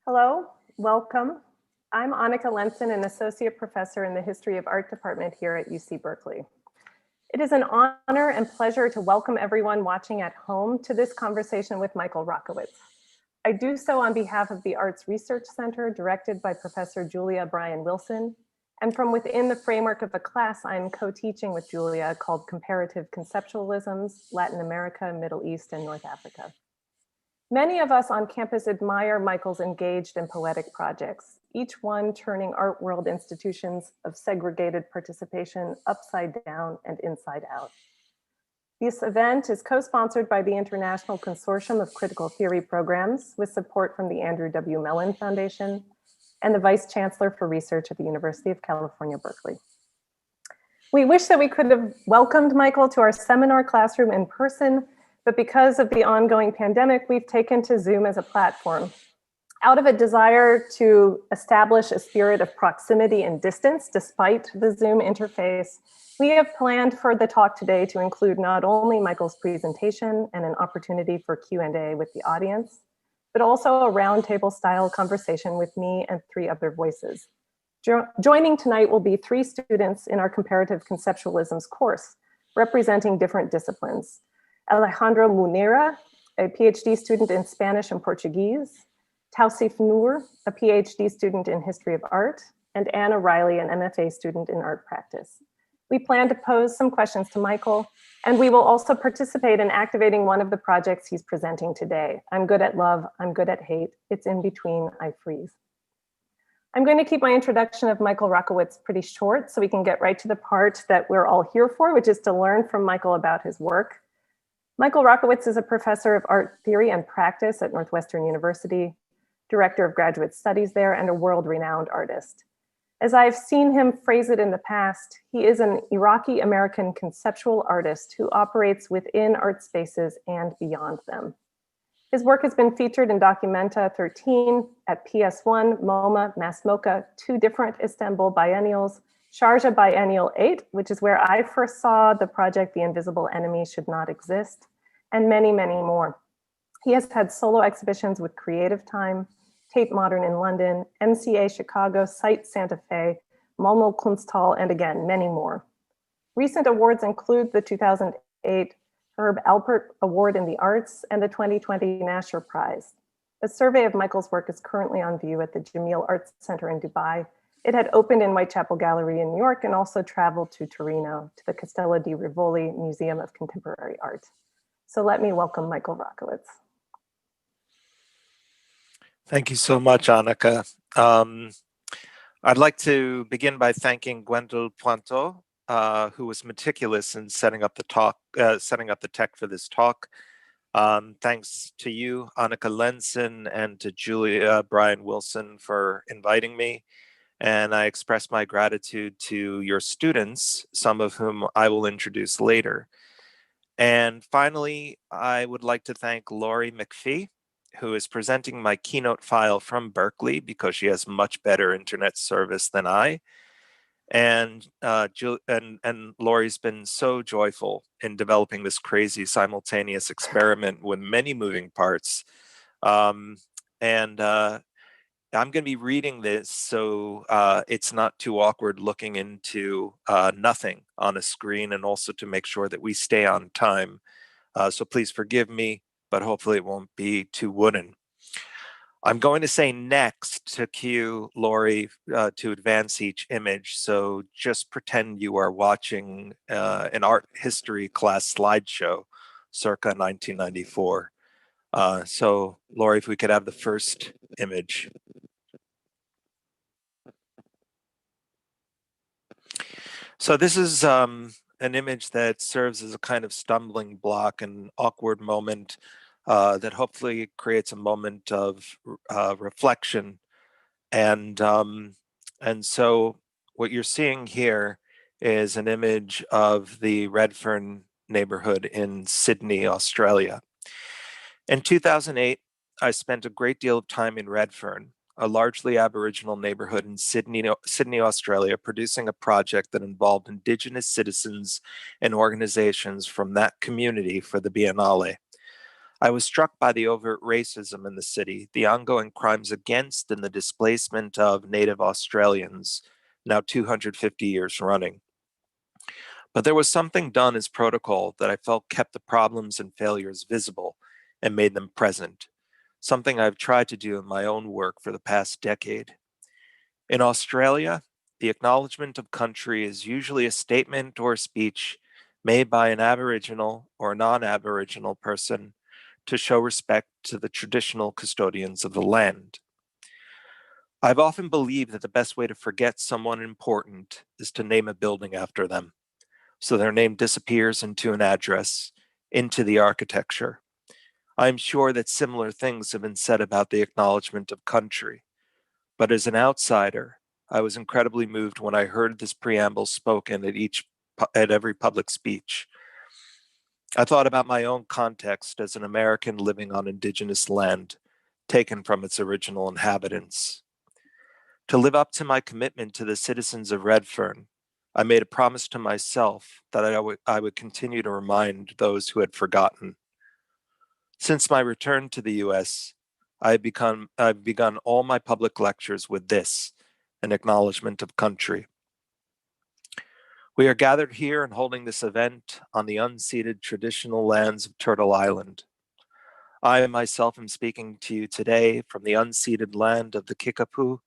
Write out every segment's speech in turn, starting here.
Hello, welcome. I'm Annika Lenson, an associate professor in the History of Art department here at UC Berkeley. It is an honor and pleasure to welcome everyone watching at home to this conversation with Michael Rakowitz. I do so on behalf of the Arts Research Center, directed by Professor Julia Bryan Wilson, and from within the framework of a class I'm co-teaching with Julia called Comparative Conceptualisms, Latin America, Middle East, and North Africa. Many of us on campus admire Michael's engaged and poetic projects, each one turning art world institutions of segregated participation upside down and inside out. This event is co-sponsored by the International Consortium of Critical Theory Programs with support from the Andrew W. Mellon Foundation and the Vice Chancellor for Research at the University of California, Berkeley. We wish that we could have welcomed Michael to our seminar classroom in person, but because of the ongoing pandemic, we've taken to Zoom as a platform. Out of a desire to establish a spirit of proximity and distance despite the Zoom interface, we have planned for the talk today to include not only Michael's presentation and an opportunity for Q&A with the audience, but also a roundtable style conversation with me and three other voices. Joining tonight will be three students in our Comparative Conceptualisms course, representing different disciplines. Alejandro Munera, a PhD student in Spanish and Portuguese, Tausif Noor, a PhD student in History of Art, and Anna Riley, an MFA student in Art Practice. We plan to pose some questions to Michael, and we will also participate in activating one of the projects he's presenting today. I'm good at love, I'm good at hate, it's in between, I freeze. I'm going to keep my introduction of Michael Rakowitz pretty short so we can get right to the part that we're all here for, which is to learn from Michael about his work. Michael Rakowitz is a professor of art theory and practice at Northwestern University, director of graduate studies there, and a world-renowned artist. As I've seen him phrase it in the past, he is an Iraqi-American conceptual artist who operates within art spaces and beyond them. His work has been featured in Documenta 13, at PS1, MoMA, MASMocha, two different Istanbul biennials, Sharjah Biennial 8, which is where I first saw the project The Invisible Enemy Should Not Exist, and many, many more. He has had solo exhibitions with Creative Time, Tate Modern in London, MCA Chicago, Site Santa Fe, Malmö Kunsthall, and again, many more. Recent awards include the 2008 Herb Alpert Award in the Arts and the 2020 Nasher Prize. A survey of Michael's work is currently on view at the Jameel Arts Center in Dubai. It had opened in Whitechapel Gallery in New York and also traveled to Torino to the Castello di Rivoli Museum of Contemporary Art. So let me welcome Michael Rakowitz. Thank you so much, Annika. I'd like to begin by thanking Gwendol Pointeau, who was meticulous in setting up the tech for this talk. Thanks to you, Annika Lenson, and to Julia Bryan Wilson for inviting me. And I express my gratitude to your students, some of whom I will introduce later. And finally, I would like to thank Laurie McPhee, who is presenting my keynote file from Berkeley because she has much better internet service than I. And Laurie's been so joyful in developing this crazy simultaneous experiment with many moving parts. I'm going to be reading this so it's not too awkward looking into nothing on a screen, and also to make sure that we stay on time. So please forgive me, but hopefully it won't be too wooden. I'm going to say next to cue Laurie to advance each image. So just pretend you are watching an art history class slideshow circa 1994. So Laurie, if we could have the first image. So this is an image that serves as a kind of stumbling block, an awkward moment that hopefully creates a moment of reflection. And so what you're seeing here is an image of the Redfern neighborhood in Sydney, Australia. In 2008, I spent a great deal of time in Redfern, a largely Aboriginal neighborhood in Sydney, Australia, producing a project that involved Indigenous citizens and organizations from that community for the Biennale. I was struck by the overt racism in the city, the ongoing crimes against and the displacement of Native Australians, now 250 years running. But there was something done as protocol that I felt kept the problems and failures visible and made them present, something I've tried to do in my own work for the past decade. In Australia, the acknowledgement of country is usually a statement or a speech made by an Aboriginal or non-Aboriginal person to show respect to the traditional custodians of the land. I've often believed that the best way to forget someone important is to name a building after them, so their name disappears into an address, into the architecture. I'm sure that similar things have been said about the acknowledgement of country, but as an outsider, I was incredibly moved when I heard this preamble spoken at every public speech. I thought about my own context as an American living on Indigenous land, taken from its original inhabitants. To live up to my commitment to the citizens of Redfern, I made a promise to myself that I would continue to remind those who had forgotten. Since my return to the US, I've begun all my public lectures with this, an acknowledgement of country. We are gathered here and holding this event on the unceded traditional lands of Turtle Island. I myself am speaking to you today from the unceded land of the Kickapoo,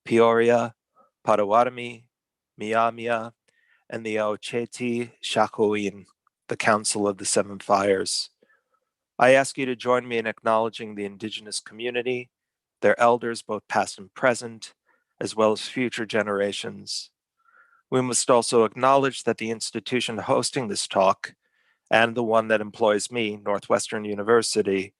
Peoria, Potawatomi, Miamia, and the Oceti Sakowin, the Council of the Seven Fires. I ask you to join me in acknowledging the Indigenous community, their elders, both past and present, as well as future generations. We must also acknowledge that the institution hosting this talk and the one that employs me, Northwestern University,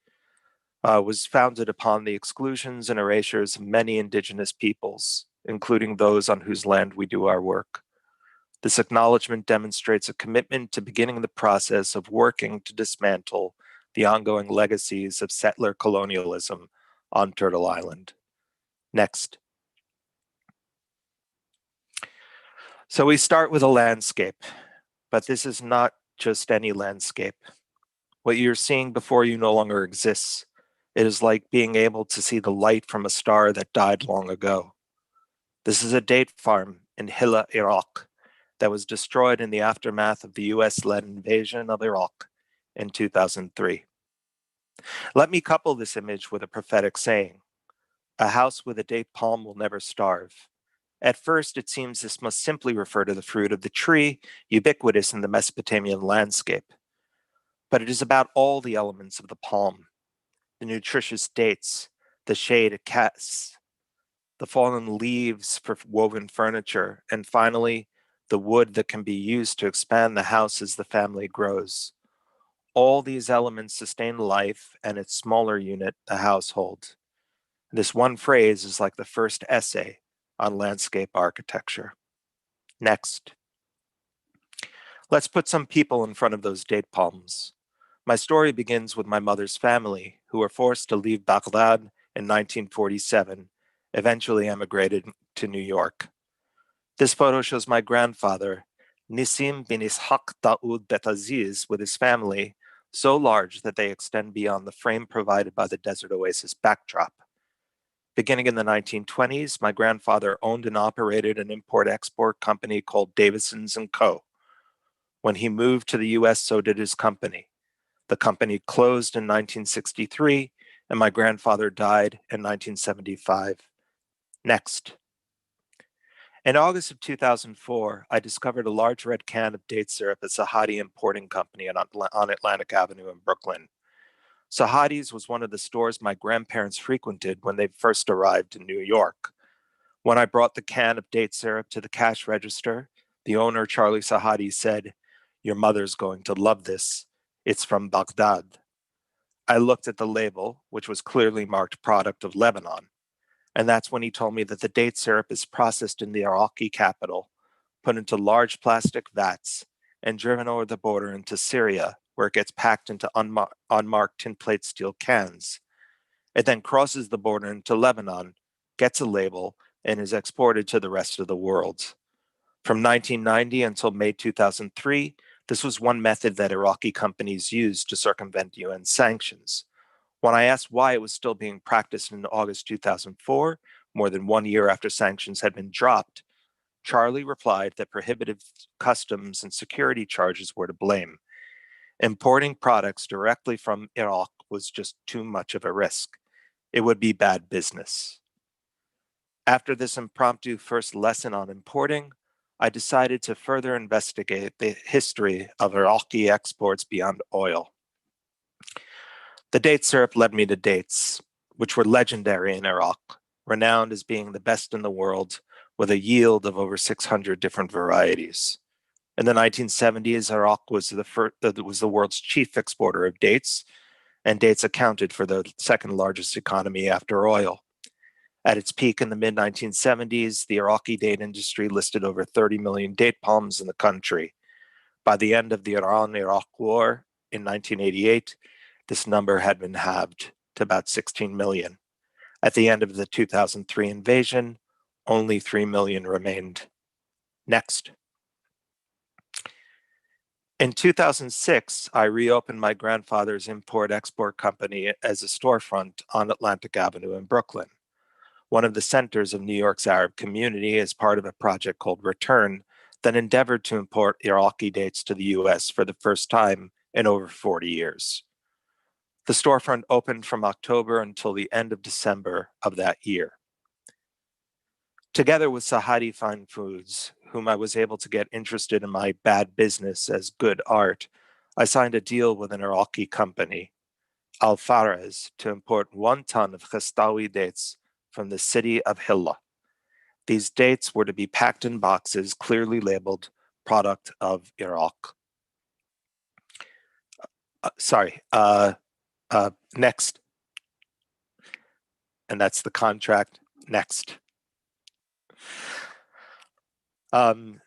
was founded upon the exclusions and erasures of many Indigenous peoples, including those on whose land we do our work. This acknowledgement demonstrates a commitment to beginning the process of working to dismantle the ongoing legacies of settler colonialism on Turtle Island. Next. So we start with a landscape, but this is not just any landscape. What you're seeing before you no longer exists. It is like being able to see the light from a star that died long ago. This is a date farm in Hilla, Iraq, that was destroyed in the aftermath of the US-led invasion of Iraq in 2003. Let me couple this image with a prophetic saying. A house with a date palm will never starve. At first, it seems this must simply refer to the fruit of the tree, ubiquitous in the Mesopotamian landscape. But it is about all the elements of the palm, the nutritious dates, the shade it casts, the fallen leaves for woven furniture, and finally, the wood that can be used to expand the house as the family grows. All these elements sustain life and its smaller unit, the household. This one phrase is like the first essay on landscape architecture. Next. Let's put some people in front of those date palms. My story begins with my mother's family, who were forced to leave Baghdad in 1947, eventually emigrated to New York. This photo shows my grandfather, Nissim bin Ishaq Daoud Betaziz, with his family, so large that they extend beyond the frame provided by the desert oasis backdrop. Beginning in the 1920s, my grandfather owned and operated an import-export company called Davisons & Co. When he moved to the US, so did his company. The company closed in 1963, and my grandfather died in 1975. Next. In August of 2004, I discovered a large red can of date syrup at Sahadi Importing Company on Atlantic Avenue in Brooklyn. Sahadi's was one of the stores my grandparents frequented when they first arrived in New York. When I brought the can of date syrup to the cash register, the owner, Charlie Sahadi, said, "Your mother's going to love this. It's from Baghdad." I looked at the label, which was clearly marked product of Lebanon. And that's when he told me that the date syrup is processed in the Iraqi capital, put into large plastic vats, and driven over the border into Syria, where it gets packed into unmarked tin plate steel cans. It then crosses the border into Lebanon, gets a label, and is exported to the rest of the world. From 1990 until May 2003, This was one method that Iraqi companies used to circumvent UN sanctions. When I asked why it was still being practiced in August 2004, more than 1 year after sanctions had been dropped, Charlie replied that prohibitive customs and security charges were to blame. Importing products directly from Iraq was just too much of a risk. It would be bad business. After this impromptu first lesson on importing, I decided to further investigate the history of Iraqi exports beyond oil. The date syrup led me to dates, which were legendary in Iraq, renowned as being the best in the world, with a yield of over 600 different varieties. In the 1970s, Iraq was the world's chief exporter of dates, and dates accounted for the second largest economy after oil. At its peak in the mid-1970s, the Iraqi date industry listed over 30 million date palms in the country. By the end of the Iran-Iraq War in 1988, this number had been halved to about 16 million. At the end of the 2003 invasion, only 3 million remained. Next. In 2006, I reopened my grandfather's import-export company as a storefront on Atlantic Avenue in Brooklyn, one of the centers of New York's Arab community, as part of a project called Return that endeavored to import Iraqi dates to the US for the first time in over 40 years. The storefront opened from October until the end of December of that year. Together with Sahadi Fine Foods, whom I was able to get interested in my bad business as good art, I signed a deal with an Iraqi company, Al Faraz, to import 1 ton of Khastawi dates from the city of Hilla. These dates were to be packed in boxes clearly labeled product of Iraq. Next. And that's the contract. Next.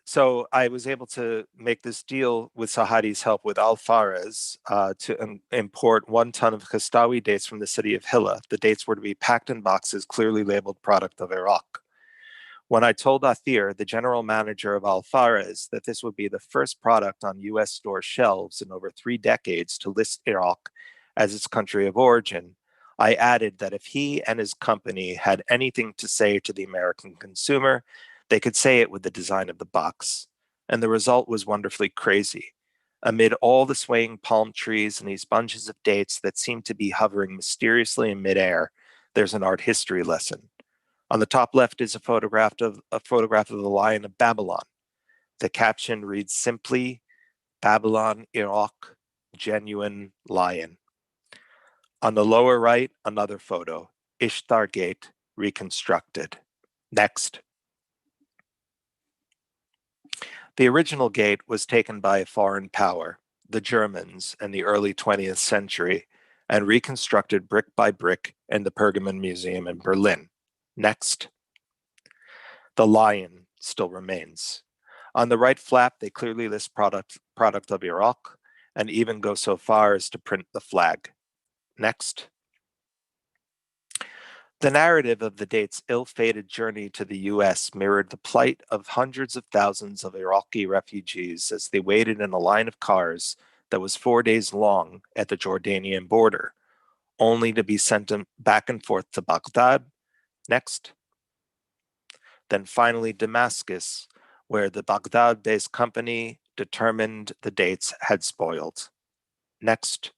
So I was able to make this deal with Sahadi's help with Al Faraz to import 1 ton of Khastawi dates from the city of Hilla. The dates were to be packed in boxes clearly labeled product of Iraq. When I told Athir, the general manager of Al Faraz, that this would be the first product on US store shelves in over 3 decades to list Iraq as its country of origin, I added that if he and his company had anything to say to the American consumer, they could say it with the design of the box. And the result was wonderfully crazy. Amid all the swaying palm trees and these bunches of dates that seem to be hovering mysteriously in midair, there's an art history lesson. On the top left is a photograph of the Lion of Babylon. The caption reads simply, Babylon, Iraq, genuine lion. On the lower right, another photo, Ishtar Gate reconstructed. Next. The original gate was taken by a foreign power, the Germans, in the early 20th century, and reconstructed brick by brick in the Pergamon Museum in Berlin. Next. The lion still remains. On the right flap, they clearly list product of Iraq and even go so far as to print the flag. Next. The narrative of the date's ill-fated journey to the US mirrored the plight of hundreds of thousands of Iraqi refugees as they waited in a line of cars that was 4 days long at the Jordanian border, only to be sent back and forth to Baghdad. Next. Then finally Damascus, where the Baghdad-based company determined the dates had spoiled. Next.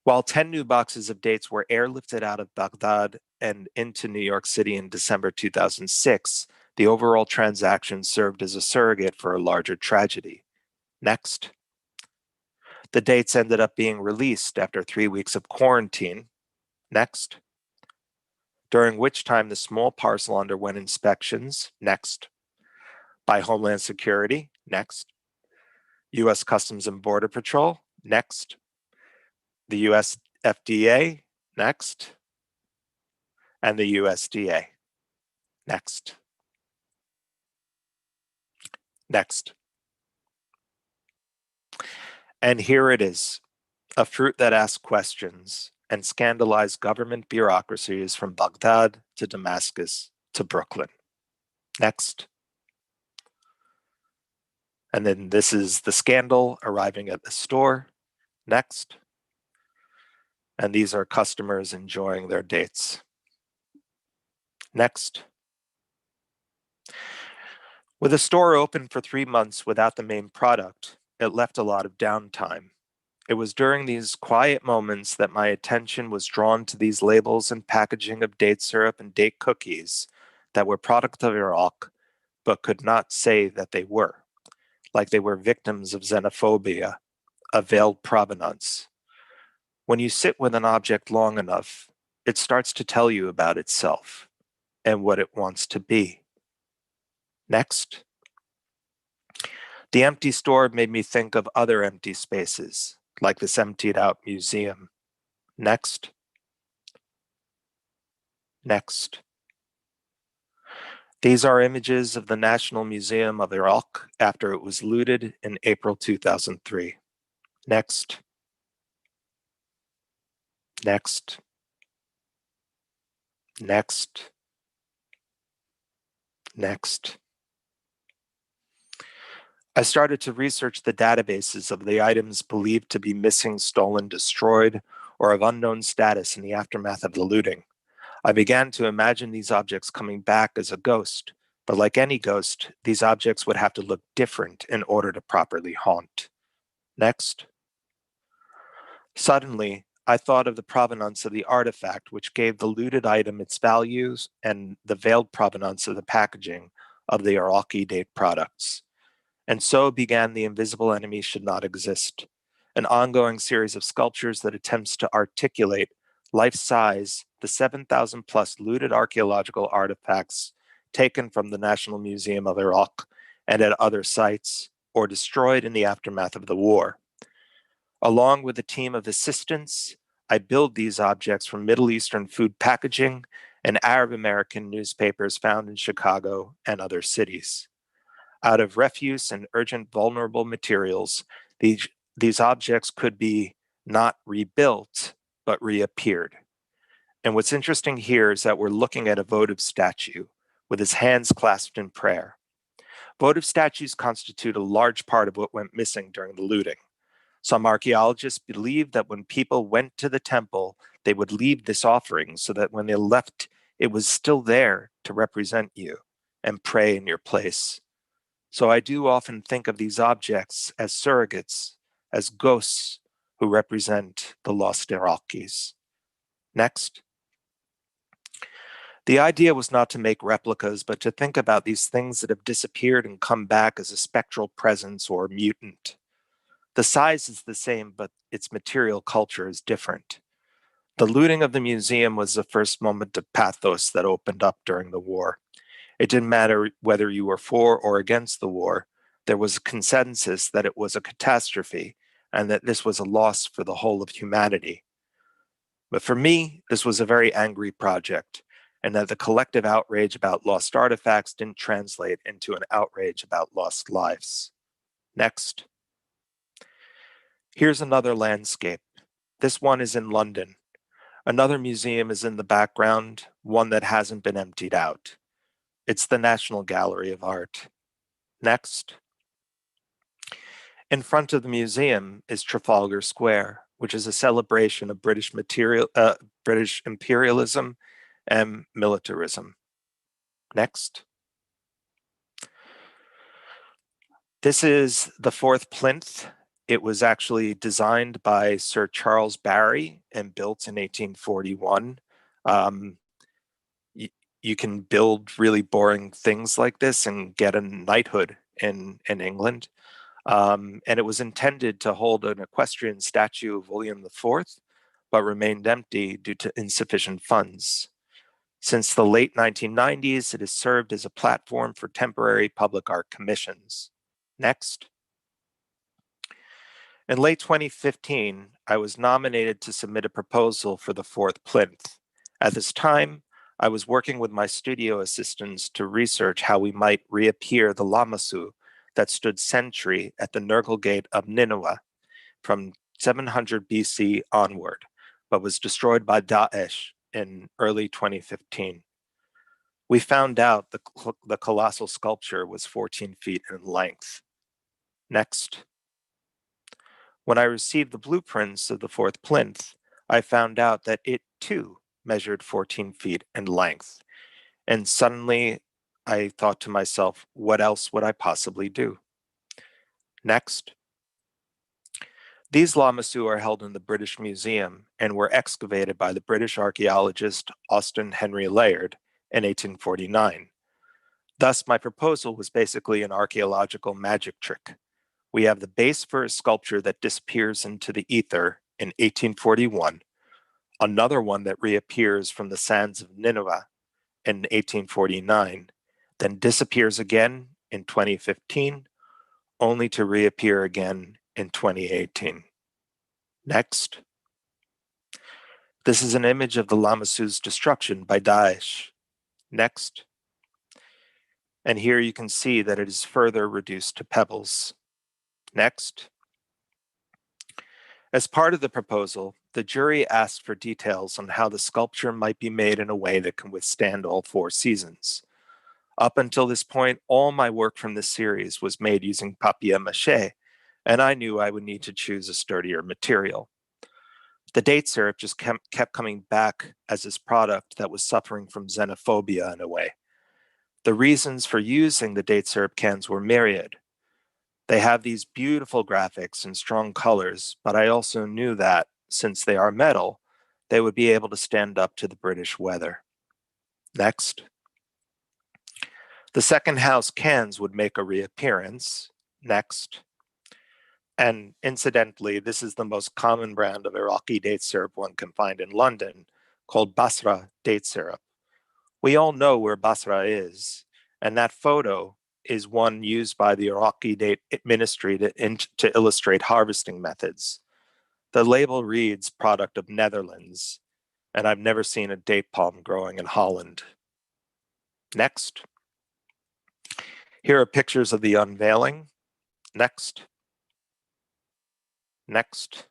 While 10 new boxes of dates were airlifted out of Baghdad and into New York City in December 2006, the overall transaction served as a surrogate for a larger tragedy. Next. The dates ended up being released after 3 weeks of quarantine. Next. During which time the small parcel underwent inspections. Next. By Homeland Security. Next. US Customs and Border Patrol. Next. The US FDA. Next. And the USDA. Next. Next. And here it is, a fruit that asks questions and scandalized government bureaucracies from Baghdad to Damascus to Brooklyn. Next. And then this is the scandal arriving at the store. Next. And these are customers enjoying their dates. Next. With the store open for 3 months without the main product, it left a lot of downtime. It was during these quiet moments that my attention was drawn to these labels and packaging of date syrup and date cookies that were product of Iraq, but could not say that they were, like they were victims of xenophobia, a veiled provenance. When you sit with an object long enough, it starts to tell you about itself and what it wants to be. Next. The empty store made me think of other empty spaces, like this emptied out museum. Next. Next. These are images of the National Museum of Iraq after it was looted in April 2003. Next. Next. Next. Next. I started to research the databases of the items believed to be missing, stolen, destroyed, or of unknown status in the aftermath of the looting. I began to imagine these objects coming back as a ghost, but like any ghost, these objects would have to look different in order to properly haunt. Next. Suddenly, I thought of the provenance of the artifact, which gave the looted item its values, and the veiled provenance of the packaging of the Iraqi date products. And so began The Invisible Enemy Should Not Exist, an ongoing series of sculptures that attempts to articulate life-size the 7,000 plus looted archaeological artifacts taken from the National Museum of Iraq and at other sites or destroyed in the aftermath of the war. Along with a team of assistants, I build these objects from Middle Eastern food packaging and Arab American newspapers found in Chicago and other cities. Out of refuse and urgent vulnerable materials, these objects could be not rebuilt, but reappeared. And what's interesting here is that we're looking at a votive statue with his hands clasped in prayer. Votive statues constitute a large part of what went missing during the looting. Some archaeologists believe that when people went to the temple, they would leave this offering so that when they left, it was still there to represent you and pray in your place. So I do often think of these objects as surrogates, as ghosts who represent the lost Iraqis. Next. The idea was not to make replicas, but to think about these things that have disappeared and come back as a spectral presence or mutant. The size is the same, but its material culture is different. The looting of the museum was the first moment of pathos that opened up during the war. It didn't matter whether you were for or against the war. There was a consensus that it was a catastrophe and that this was a loss for the whole of humanity. But for me, this was a very angry project, and that the collective outrage about lost artifacts didn't translate into an outrage about lost lives. Next. Here's another landscape. This one is in London. Another museum is in the background, one that hasn't been emptied out. It's the National Gallery of Art. Next. In front of the museum is Trafalgar Square, which is a celebration of British imperialism and militarism. Next. This is the fourth plinth. It was actually designed by Sir Charles Barry and built in 1841. You can build really boring things like this and get a knighthood in England. And it was intended to hold an equestrian statue of William IV, but remained empty due to insufficient funds. Since the late 1990s, it has served as a platform for temporary public art commissions. Next. In late 2015, I was nominated to submit a proposal for the fourth plinth. At this time, I was working with my studio assistants to research how we might reappear the Lamassu that stood sentry at the Nergal Gate of Nineveh from 700 BC onward, but was destroyed by Daesh in early 2015. We found out the colossal sculpture was 14 feet in length. Next. When I received the blueprints of the fourth plinth, I found out that it too measured 14 feet in length. And suddenly I thought to myself, what else would I possibly do? Next. These lamassu are held in the British Museum and were excavated by the British archaeologist Austen Henry Layard in 1849. Thus, my proposal was basically an archaeological magic trick. We have the base for a sculpture that disappears into the ether in 1841, another one that reappears from the sands of Nineveh in 1849, then disappears again in 2015, only to reappear again in 2018. Next. This is an image of the lamassu's destruction by Daesh. Next. And here you can see that it is further reduced to pebbles. Next. As part of the proposal, the jury asked for details on how the sculpture might be made in a way that can withstand all 4 seasons. Up until this point, all my work from this series was made using papier-mâché, and I knew I would need to choose a sturdier material. The date syrup just kept coming back as this product that was suffering from xenophobia in a way. The reasons for using the date syrup cans were myriad. They have these beautiful graphics and strong colors, but I also knew that, since they are metal, they would be able to stand up to the British weather. Next. The second house cans would make a reappearance. Next. And incidentally, this is the most common brand of Iraqi date syrup one can find in London, called Basra date syrup. We all know where Basra is, and that photo is one used by the Iraqi date ministry to illustrate harvesting methods. The label reads product of Netherlands, and I've never seen a date palm growing in Holland. Next. Here are pictures of the unveiling. Next. Next.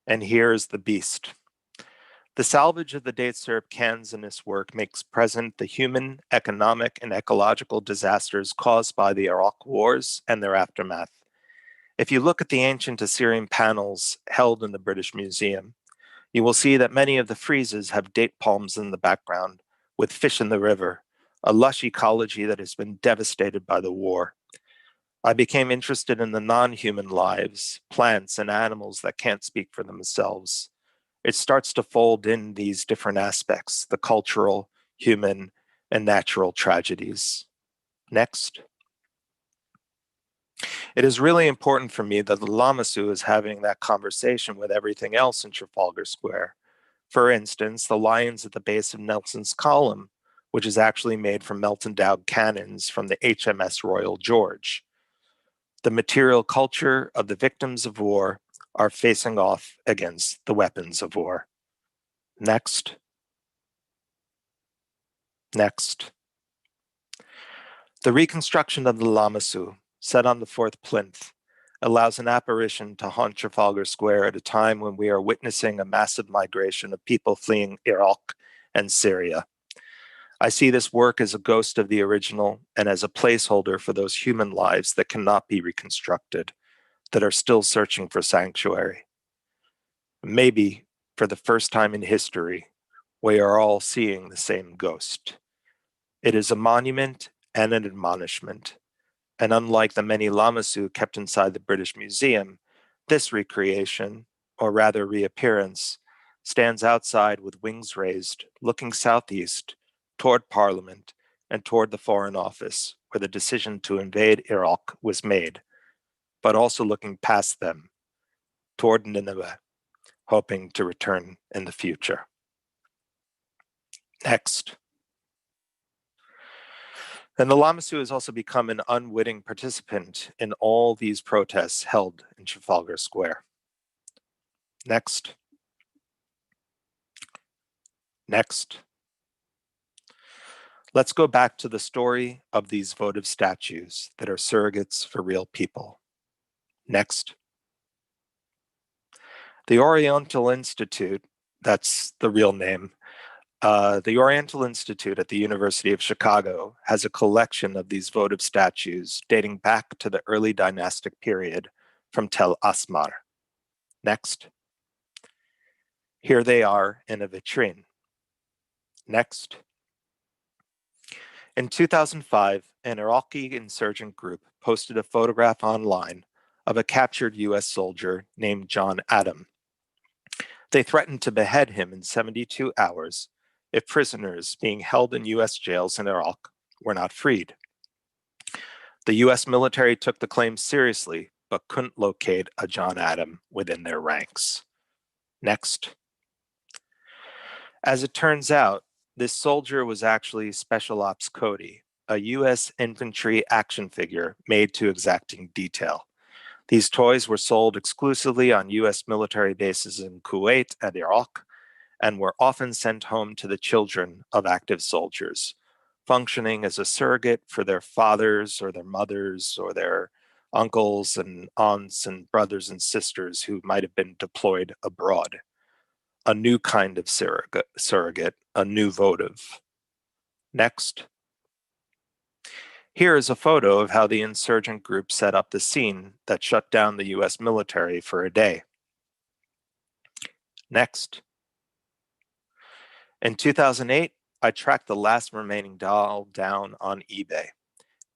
And here's the beast. The salvage of the date syrup cans in this work makes present the human, economic, and ecological disasters caused by the Iraq wars and their aftermath. If you look at the ancient Assyrian panels held in the British Museum, you will see that many of the friezes have date palms in the background, with fish in the river, a lush ecology that has been devastated by the war. I became interested in the non-human lives, plants and animals that can't speak for themselves. It starts to fold in these different aspects, the cultural, human, and natural tragedies. Next. It is really important for me that the lamassu is having that conversation with everything else in Trafalgar Square. For instance, the lions at the base of Nelson's Column, which is actually made from melt-endowed cannons from the HMS Royal George. The material culture of the victims of war are facing off against the weapons of war. Next. Next. The reconstruction of the lamassu, set on the fourth plinth, allows an apparition to haunt Trafalgar Square at a time when we are witnessing a massive migration of people fleeing Iraq and Syria. I see this work as a ghost of the original and as a placeholder for those human lives that cannot be reconstructed, that are still searching for sanctuary. Maybe, for the first time in history, we are all seeing the same ghost. It is a monument and an admonishment. And unlike the many lamassu kept inside the British Museum, this recreation, or rather reappearance, stands outside with wings raised, looking southeast, toward Parliament and toward the Foreign Office, where the decision to invade Iraq was made, but also looking past them, toward Nineveh, hoping to return in the future. Next. And the lamassu has also become an unwitting participant in all these protests held in Trafalgar Square. Next. Next. Let's go back to the story of these votive statues that are surrogates for real people. Next. The Oriental Institute, that's the real name, The Oriental Institute at the University of Chicago has a collection of these votive statues dating back to the early dynastic period from Tel Asmar. Next. Here they are in a vitrine. Next. In 2005, an Iraqi insurgent group posted a photograph online of a captured US soldier named John Adam. They threatened to behead him in 72 hours if prisoners being held in US jails in Iraq were not freed. The US military took the claim seriously, but couldn't locate a John Adam within their ranks. Next. As it turns out, this soldier was actually Special Ops Cody, a US infantry action figure made to exacting detail. These toys were sold exclusively on US military bases in Kuwait and Iraq, and were often sent home to the children of active soldiers, functioning as a surrogate for their fathers or their mothers or their uncles and aunts and brothers and sisters who might have been deployed abroad. A new kind of surrogate, a new votive. Next. Here is a photo of how the insurgent group set up the scene that shut down the US military for a day. Next. In 2008, I tracked the last remaining doll down on eBay,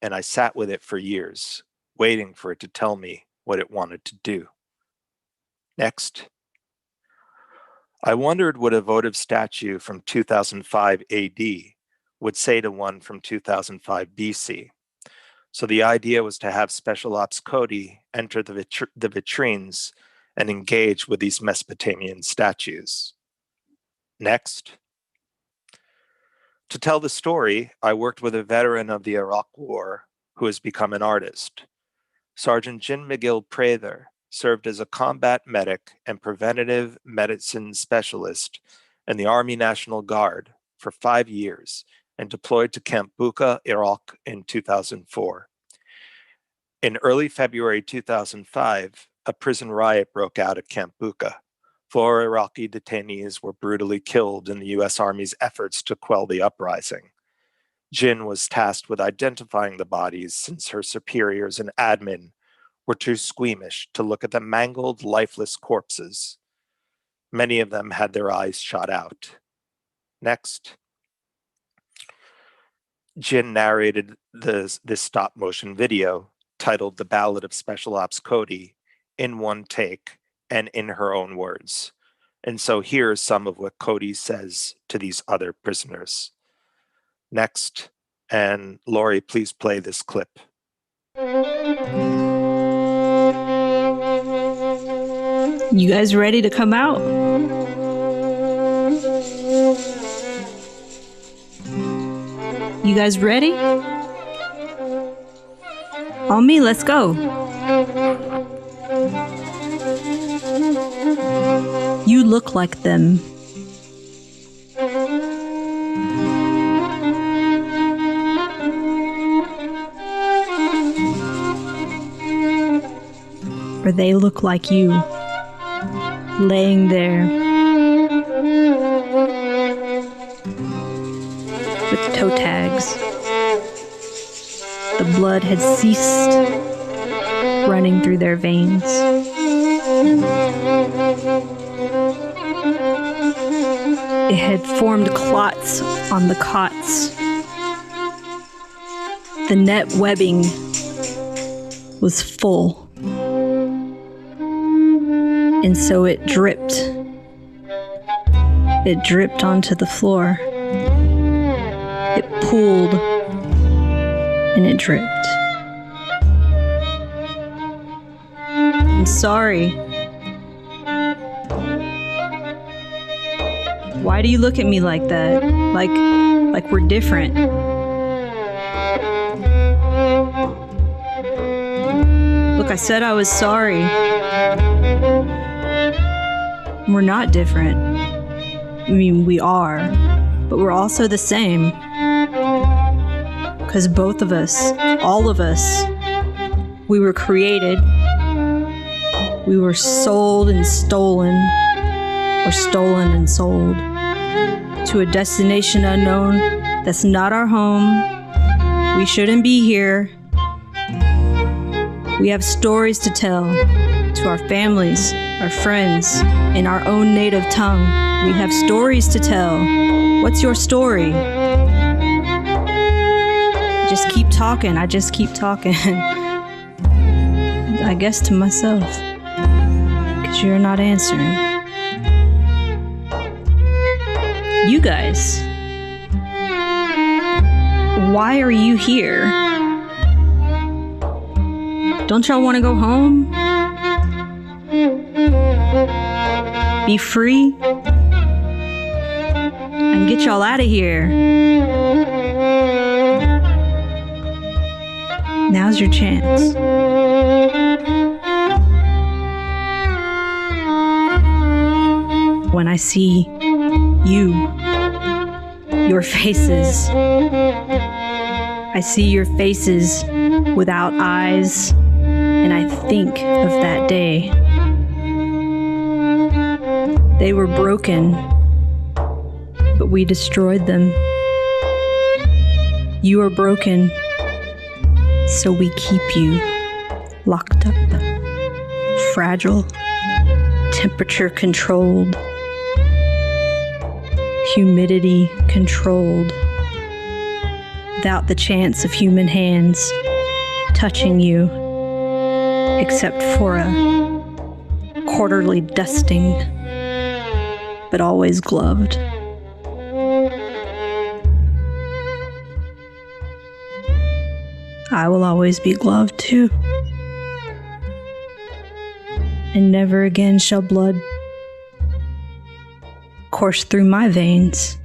and I sat with it for years, waiting for it to tell me what it wanted to do. Next. I wondered what a votive statue from 2005 AD would say to one from 2005 BC. So the idea was to have Special Ops Cody enter the vitrines and engage with these Mesopotamian statues. Next. To tell the story, I worked with a veteran of the Iraq War who has become an artist. Sergeant Jin McGill Prather served as a combat medic and preventative medicine specialist in the Army National Guard for 5 years and deployed to Camp Bucca, Iraq in 2004. In early February 2005, a prison riot broke out at Camp Bucca. 4 Iraqi detainees were brutally killed in the US Army's efforts to quell the uprising. Jin was tasked with identifying the bodies since her superiors and admin were too squeamish to look at the mangled, lifeless corpses. Many of them had their eyes shot out. Next. Jin narrated this stop-motion video titled The Ballad of Special Ops Cody in one take and in her own words. And so here's some of what Cody says to these other prisoners. Next, and Lori, please play this clip. You guys ready to come out? You guys ready? On me, let's go. You look like them. Or they look like you, laying there with toe tags. The blood had ceased running through their veins. It had formed clots on the cots. The net webbing was full. And so it dripped. It dripped onto the floor. It pooled and it dripped. I'm sorry. Why do you look at me like that? Like we're different. Look, I said I was sorry. We're not different. I mean, we are, but we're also the same. Because both of us, all of us, we were created. We were sold and stolen, or stolen and sold. to a destination unknown that's not our home. We shouldn't be here. We have stories to tell to our families, our friends, in our own native tongue. We have stories to tell. What's your story? Just keep talking. I just keep talking. I guess to myself, because you're not answering. You guys, why are you here? Don't y'all want to go home? Be free? And get y'all out of here. Now's your chance. When I see you, your faces, I see your faces without eyes, and I think of that day. They were broken, but we destroyed them. You are broken, so we keep you locked up, fragile, temperature controlled, humidity controlled, without the chance of human hands touching you, except for a quarterly dusting, but always gloved. I will always be gloved too. And never again shall blood course through my veins.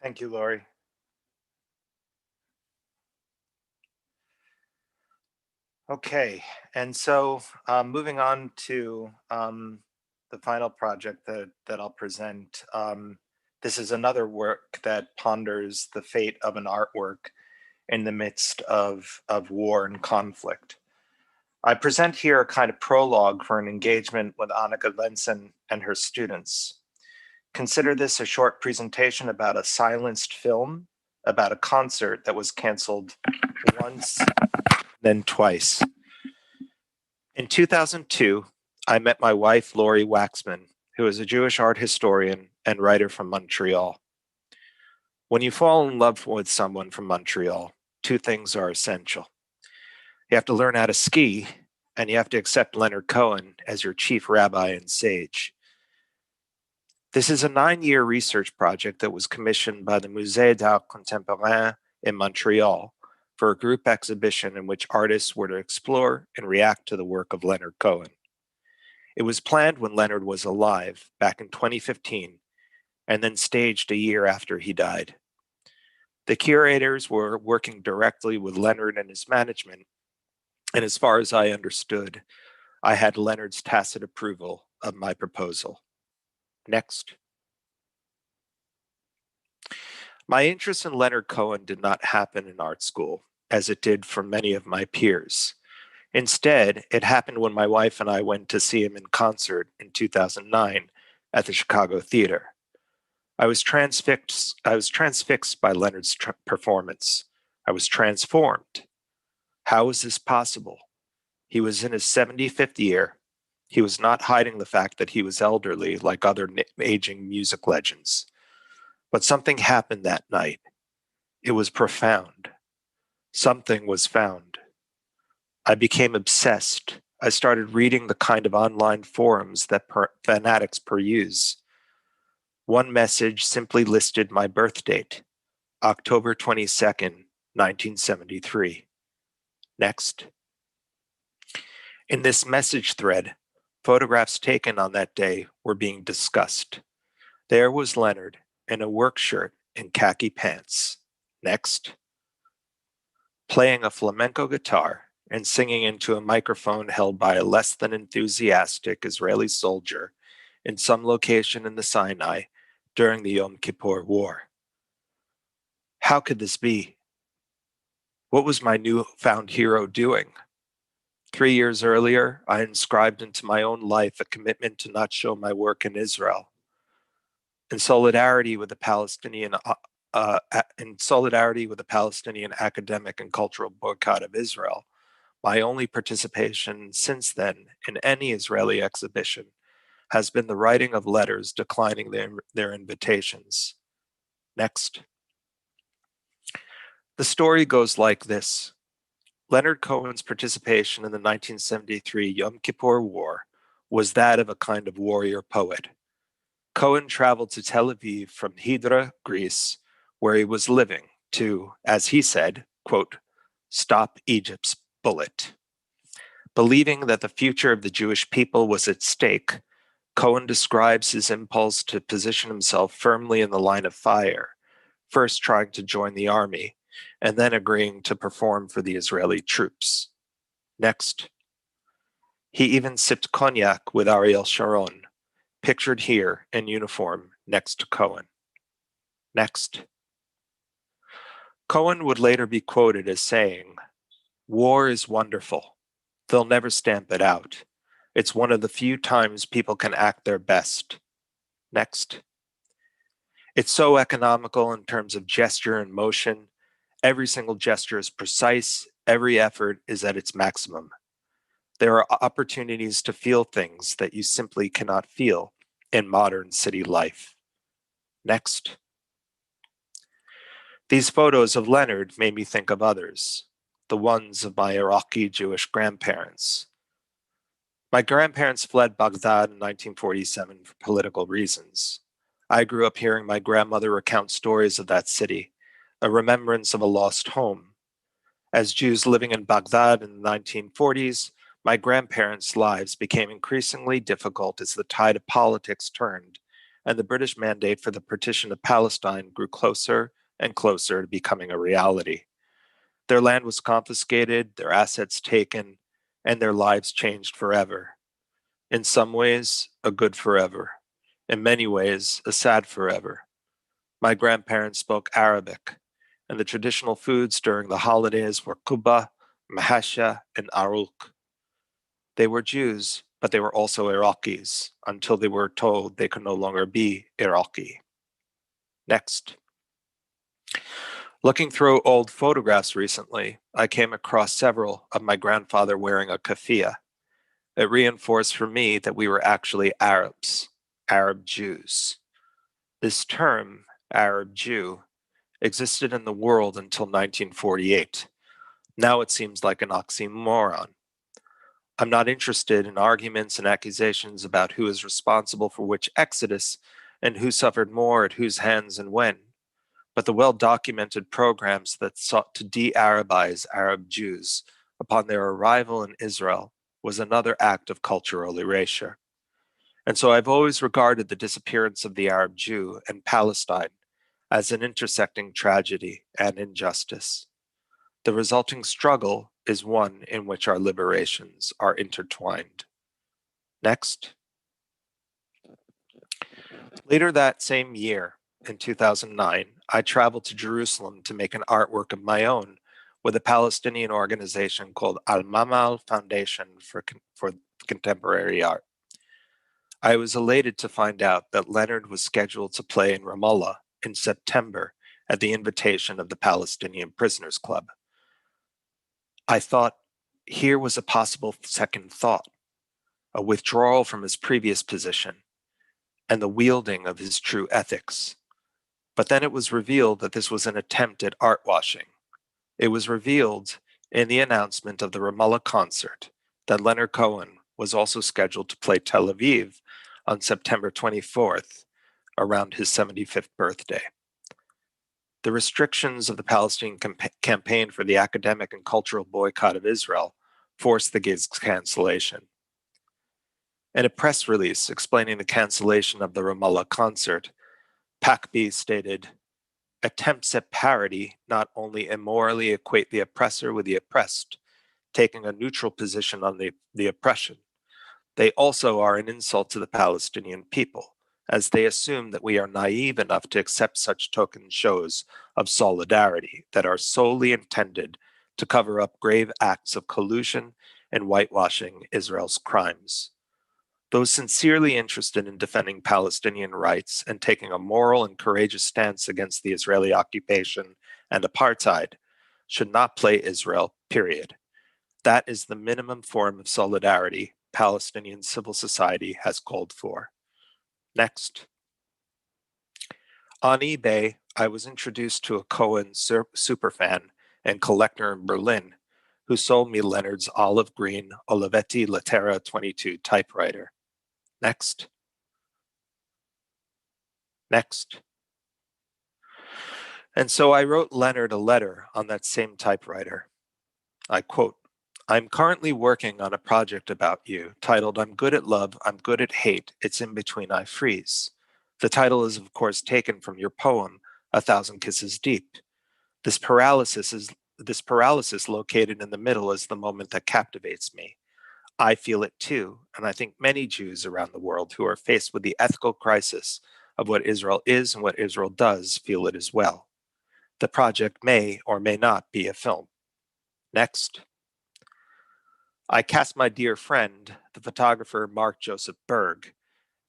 Thank you, Lori. Okay, and so moving on to the final project that I'll present. This is another work that ponders the fate of an artwork in the midst of war and conflict. I present here a kind of prologue for an engagement with Annika Lenssen and her students. Consider this a short presentation about a silenced film, about a concert that was canceled once, then twice. In 2002, I met my wife, Lori Waxman, who is a Jewish art historian and writer from Montreal. When you fall in love with someone from Montreal, two things are essential. You have to learn how to ski, and you have to accept Leonard Cohen as your chief rabbi and sage. This is a 9-year research project that was commissioned by the Musée d'Art Contemporain in Montreal for a group exhibition in which artists were to explore and react to the work of Leonard Cohen. It was planned when Leonard was alive back in 2015 and then staged a year after he died. The curators were working directly with Leonard and his management, and as far as I understood, I had Leonard's tacit approval of my proposal. Next. My interest in Leonard Cohen did not happen in art school, as it did for many of my peers. Instead, it happened when my wife and I went to see him in concert in 2009 at the Chicago Theater. I was transfixed by Leonard's performance. I was transformed. How was this possible? He was in his 75th year. He was not hiding the fact that he was elderly like other aging music legends. But something happened that night. It was profound. Something was found. I became obsessed. I started reading the kind of online forums that fanatics peruse. One message simply listed my birth date, October 22nd, 1973. Next. In this message thread, photographs taken on that day were being discussed. There was Leonard in a work shirt and khaki pants. Next. Playing a flamenco guitar and singing into a microphone held by a less than enthusiastic Israeli soldier in some location in the Sinai during the Yom Kippur War. How could this be? What was my newfound hero doing? 3 years earlier, I inscribed into my own life a commitment to not show my work in Israel. In solidarity with the Palestinian academic and cultural boycott of Israel, my only participation since then in any Israeli exhibition has been the writing of letters declining their invitations. Next. The story goes like this. Leonard Cohen's participation in the 1973 Yom Kippur War was that of a kind of warrior poet. Cohen traveled to Tel Aviv from Hydra, Greece, where he was living, to, as he said, quote, stop Egypt's bullet. Believing that the future of the Jewish people was at stake, Cohen describes his impulse to position himself firmly in the line of fire, first trying to join the army, and then agreeing to perform for the Israeli troops. Next. He even sipped cognac with Ariel Sharon, pictured here in uniform next to Cohen. Next. Cohen would later be quoted as saying, "War is wonderful. They'll never stamp it out. It's one of the few times people can act their best." Next. It's so economical in terms of gesture and motion. Every single gesture is precise. Every effort is at its maximum. There are opportunities to feel things that you simply cannot feel in modern city life. Next. These photos of Leonard made me think of others, the ones of my Iraqi Jewish grandparents. My grandparents fled Baghdad in 1947 for political reasons. I grew up hearing my grandmother recount stories of that city, a remembrance of a lost home. As Jews living in Baghdad in the 1940s, my grandparents' lives became increasingly difficult as the tide of politics turned, and the British mandate for the partition of Palestine grew closer and closer to becoming a reality. Their land was confiscated, their assets taken, and their lives changed forever. In some ways, a good forever. In many ways, a sad forever. My grandparents spoke Arabic, and the traditional foods during the holidays were kuba, mahasha, and aruk. They were Jews, but they were also Iraqis, until they were told they could no longer be Iraqi. Next. Looking through old photographs recently, I came across several of my grandfather wearing a keffiyeh. It reinforced for me that we were actually Arabs, Arab Jews. This term, Arab Jew, existed in the world until 1948. Now it seems like an oxymoron. I'm not interested in arguments and accusations about who is responsible for which exodus and who suffered more at whose hands and when. But the well-documented programs that sought to de-Arabize Arab Jews upon their arrival in Israel was another act of cultural erasure. And so I've always regarded the disappearance of the Arab Jew and Palestine as an intersecting tragedy and injustice. The resulting struggle is one in which our liberations are intertwined. Next. Later that same year, in 2009, I traveled to Jerusalem to make an artwork of my own with a Palestinian organization called Al-Mamal Foundation for Contemporary Art. I was elated to find out that Leonard was scheduled to play in Ramallah in September at the invitation of the Palestinian Prisoners Club. I thought here was a possible second thought, a withdrawal from his previous position, and the wielding of his true ethics. But then it was revealed that this was an attempt at art washing. It was revealed in the announcement of the Ramallah concert that Leonard Cohen was also scheduled to play Tel Aviv on September 24th, around his 75th birthday. The restrictions of the Palestinian campaign for the academic and cultural boycott of Israel forced the gig's cancellation. In a press release explaining the cancellation of the Ramallah concert, PACB stated, "Attempts at parody not only immorally equate the oppressor with the oppressed, taking a neutral position on the oppression, they also are an insult to the Palestinian people, as they assume that we are naive enough to accept such token shows of solidarity that are solely intended to cover up grave acts of collusion and whitewashing Israel's crimes. Those sincerely interested in defending Palestinian rights and taking a moral and courageous stance against the Israeli occupation and apartheid should not play Israel, period. That is the minimum form of solidarity Palestinian civil society has called for." Next. On eBay, I was introduced to a Cohen superfan and collector in Berlin who sold me Leonard's olive green Olivetti Lettera 22 typewriter. Next. Next. And so I wrote Leonard a letter on that same typewriter. I quote, "I'm currently working on a project about you titled I'm Good at Love, I'm Good at Hate, It's in Between I Freeze. The title is of course taken from your poem, A Thousand Kisses Deep. This paralysis located in the middle is the moment that captivates me. I feel it too, and I think many Jews around the world who are faced with the ethical crisis of what Israel is and what Israel does feel it as well. The project may or may not be a film." Next. I cast my dear friend, the photographer Mark Joseph Berg,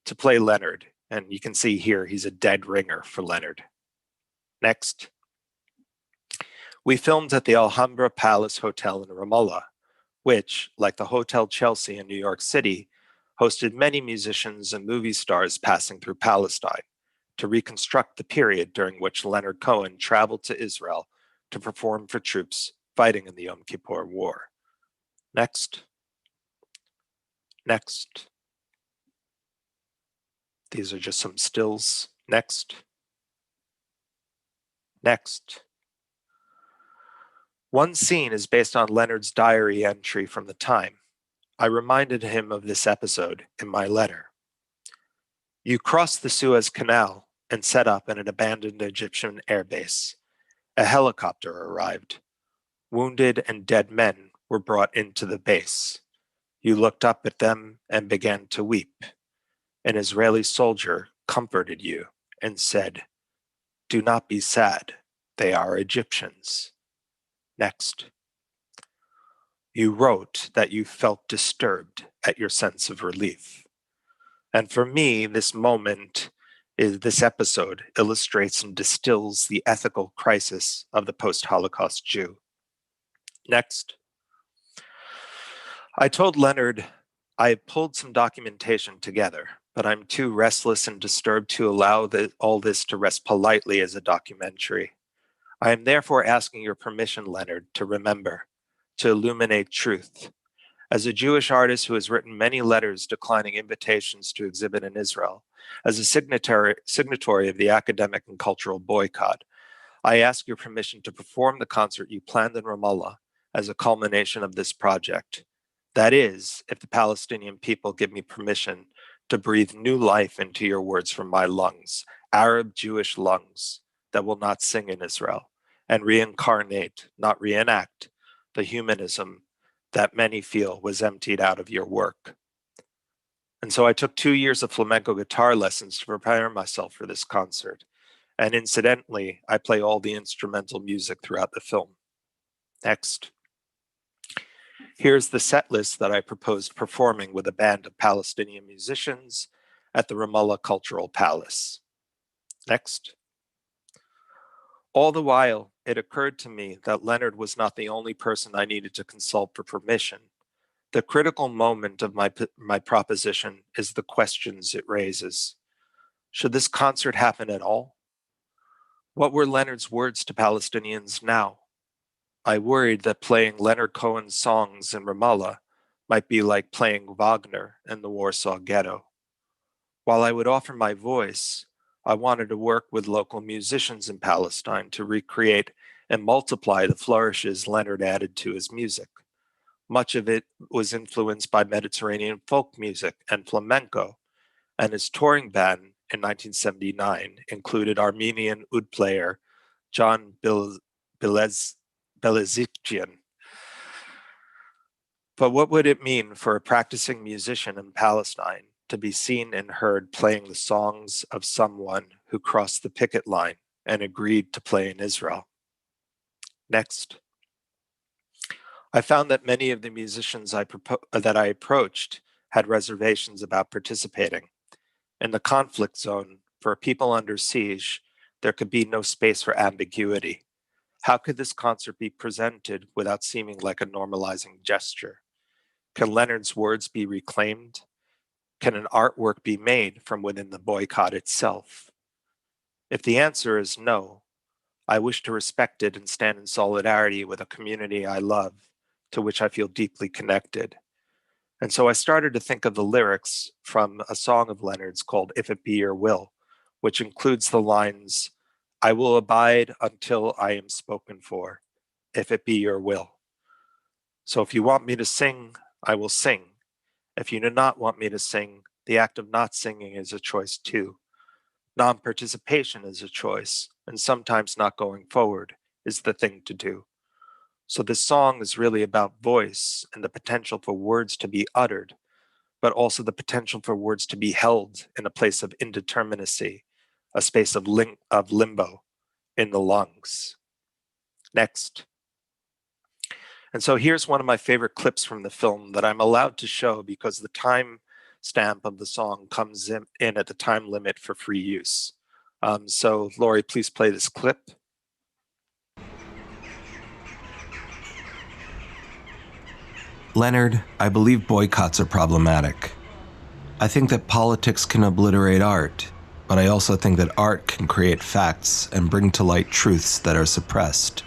to play Leonard, and you can see here he's a dead ringer for Leonard. Next. We filmed at the Alhambra Palace Hotel in Ramallah, which, like the Hotel Chelsea in New York City, hosted many musicians and movie stars passing through Palestine to reconstruct the period during which Leonard Cohen traveled to Israel to perform for troops fighting in the Yom Kippur War. Next. Next. These are just some stills. Next. Next. One scene is based on Leonard's diary entry from the time. I reminded him of this episode in my letter. "You crossed the Suez Canal and set up at an abandoned Egyptian airbase. A helicopter arrived. Wounded and dead men were brought into the base. You looked up at them and began to weep. An Israeli soldier comforted you and said, 'Do not be sad, they are Egyptians.' Next. You wrote that you felt disturbed at your sense of relief. And for me, this episode illustrates and distills the ethical crisis of the post-Holocaust Jew. Next. I told Leonard I had pulled some documentation together, but I'm too restless and disturbed to allow all this to rest politely as a documentary. I am therefore asking your permission, Leonard, to remember, to illuminate truth. As a Jewish artist who has written many letters declining invitations to exhibit in Israel, as a signatory of the academic and cultural boycott, I ask your permission to perform the concert you planned in Ramallah as a culmination of this project. That is, if the Palestinian people give me permission to breathe new life into your words from my lungs, Arab Jewish lungs that will not sing in Israel, and reincarnate, not reenact, the humanism that many feel was emptied out of your work. And so I took 2 years of flamenco guitar lessons to prepare myself for this concert. And incidentally, I play all the instrumental music throughout the film. Next. Here's the set list that I proposed performing with a band of Palestinian musicians at the Ramallah Cultural Palace. Next. All the while, it occurred to me that Leonard was not the only person I needed to consult for permission. The critical moment of my proposition is the questions it raises. Should this concert happen at all? What were Leonard's words to Palestinians now? I worried that playing Leonard Cohen's songs in Ramallah might be like playing Wagner in the Warsaw Ghetto. While I would offer my voice, I wanted to work with local musicians in Palestine to recreate and multiply the flourishes Leonard added to his music. Much of it was influenced by Mediterranean folk music and flamenco, and his touring band in 1979 included Armenian oud player John Belezikian. But what would it mean for a practicing musician in Palestine to be seen and heard playing the songs of someone who crossed the picket line and agreed to play in Israel? Next. I found that many of the musicians that I approached had reservations about participating. In the conflict zone, for people under siege, there could be no space for ambiguity. How could this concert be presented without seeming like a normalizing gesture? Can Leonard's words be reclaimed? Can an artwork be made from within the boycott itself? If the answer is no, I wish to respect it and stand in solidarity with a community I love, to which I feel deeply connected. And so I started to think of the lyrics from a song of Leonard's called If It Be Your Will, which includes the lines, I will abide until I am spoken for, if it be your will. So if you want me to sing, I will sing. If you do not want me to sing, the act of not singing is a choice too. Non-participation is a choice, and sometimes not going forward is the thing to do. So this song is really about voice and the potential for words to be uttered, but also the potential for words to be held in a place of indeterminacy, a space of limbo in the lungs. Next. And so here's one of my favorite clips from the film that I'm allowed to show because the time stamp of the song comes in at the time limit for free use. So Laurie, please play this clip. Leonard, I believe boycotts are problematic. I think that politics can obliterate art, but I also think that art can create facts and bring to light truths that are suppressed.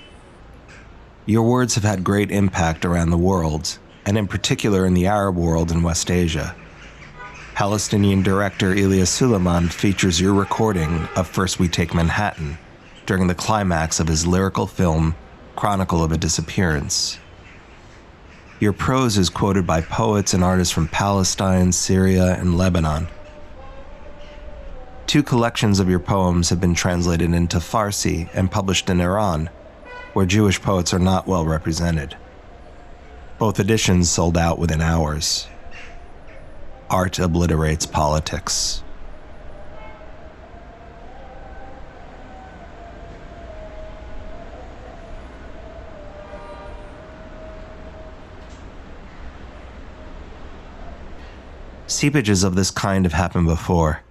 Your words have had great impact around the world, and in particular in the Arab world and West Asia. Palestinian director Ilyas Suleiman features your recording of First We Take Manhattan during the climax of his lyrical film, Chronicle of a Disappearance. Your prose is quoted by poets and artists from Palestine, Syria, and Lebanon. 2 collections of your poems have been translated into Farsi and published in Iran, where Jewish poets are not well represented. Both editions sold out within hours. Art obliterates politics. Seepages of this kind have happened before.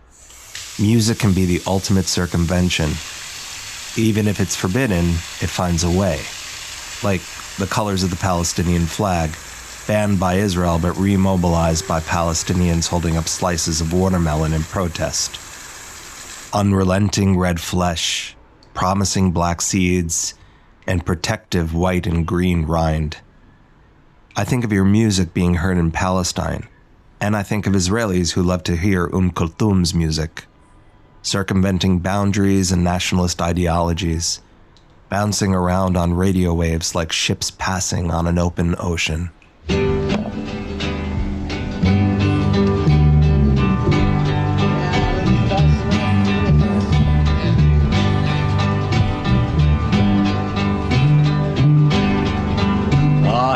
Music can be the ultimate circumvention. Even if it's forbidden, it finds a way. Like the colors of the Palestinian flag, banned by Israel but remobilized by Palestinians holding up slices of watermelon in protest. Unrelenting red flesh, promising black seeds, and protective white and green rind. I think of your music being heard in Palestine, and I think of Israelis who love to hear Kulthum's music, circumventing boundaries and nationalist ideologies, bouncing around on radio waves like ships passing on an open ocean.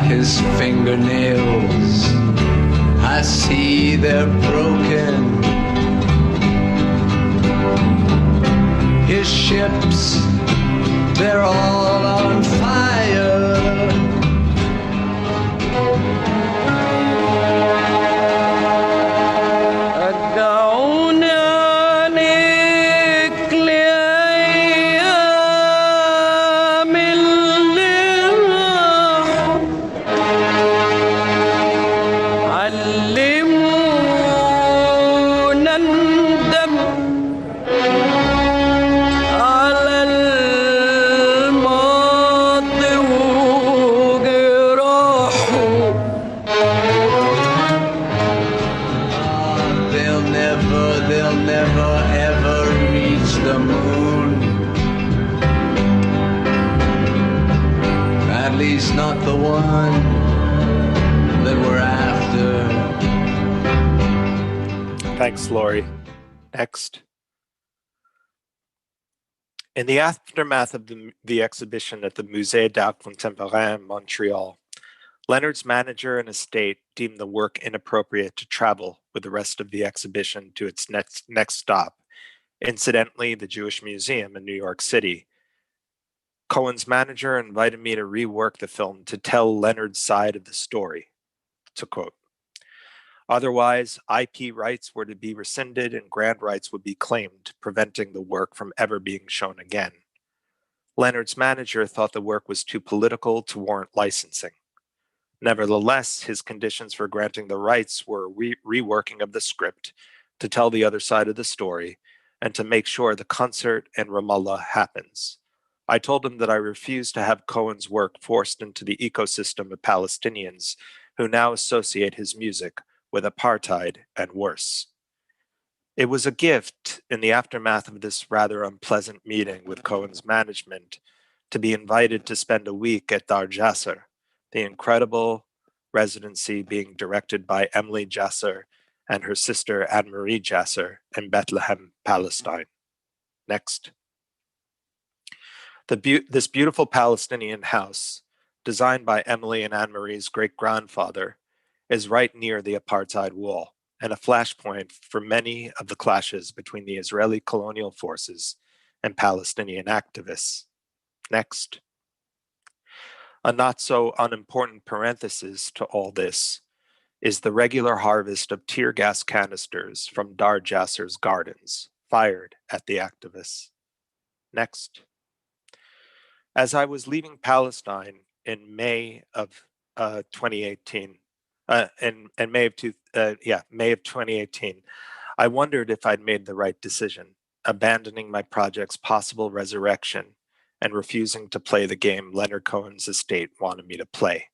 His fingernails, I see they're broken. His ships, they're all on fire. They'll never ever reach the moon. At least not the one that we're after. Thanks, Laurie. Next. In the aftermath of the exhibition at the Musée d'Art Contemporain in Montreal, Leonard's manager and estate deemed the work inappropriate to travel with the rest of the exhibition to its next stop, incidentally, the Jewish Museum in New York City. Cohen's manager invited me to rework the film to tell Leonard's side of the story, to quote. Otherwise, IP rights were to be rescinded and grant rights would be claimed, preventing the work from ever being shown again. Leonard's manager thought the work was too political to warrant licensing. Nevertheless, his conditions for granting the rights were a reworking of the script to tell the other side of the story and to make sure the concert in Ramallah happens. I told him that I refused to have Cohen's work forced into the ecosystem of Palestinians who now associate his music with apartheid and worse. It was a gift in the aftermath of this rather unpleasant meeting with Cohen's management to be invited to spend a week at Dar Jasser, the incredible residency being directed by Emily Jasser and her sister Anne-Marie Jasser in Bethlehem, Palestine. Next. This beautiful Palestinian house, designed by Emily and Anne-Marie's great-grandfather, is right near the apartheid wall and a flashpoint for many of the clashes between the Israeli colonial forces and Palestinian activists. Next. A not so unimportant parenthesis to all this is the regular harvest of tear gas canisters from Dar Jasser's gardens, fired at the activists. Next. As I was leaving Palestine in May of 2018, May of 2018, I wondered if I'd made the right decision, abandoning my project's possible resurrection and refusing to play the game Leonard Cohen's estate wanted me to play.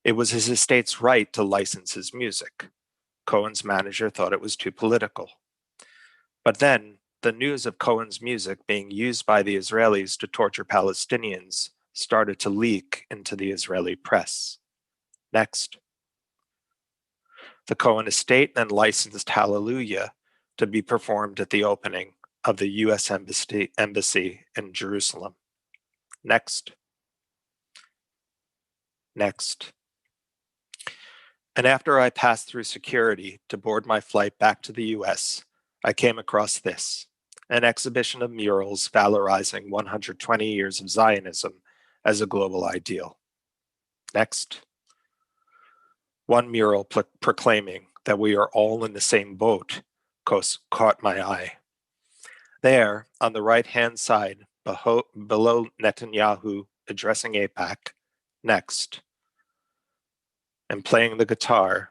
It was his estate's right to license his music. Cohen's manager thought it was too political. But then, the news of Cohen's music being used by the Israelis to torture Palestinians started to leak into the Israeli press. Next. The Cohen estate then licensed Hallelujah to be performed at the opening of the U.S. Embassy in Jerusalem. Next. Next. And after I passed through security to board my flight back to the U.S., I came across this, an exhibition of murals valorizing 120 years of Zionism as a global ideal. Next. One mural proclaiming that we are all in the same boat caught my eye. There, on the right-hand side, below Netanyahu addressing AIPAC, next, and playing the guitar,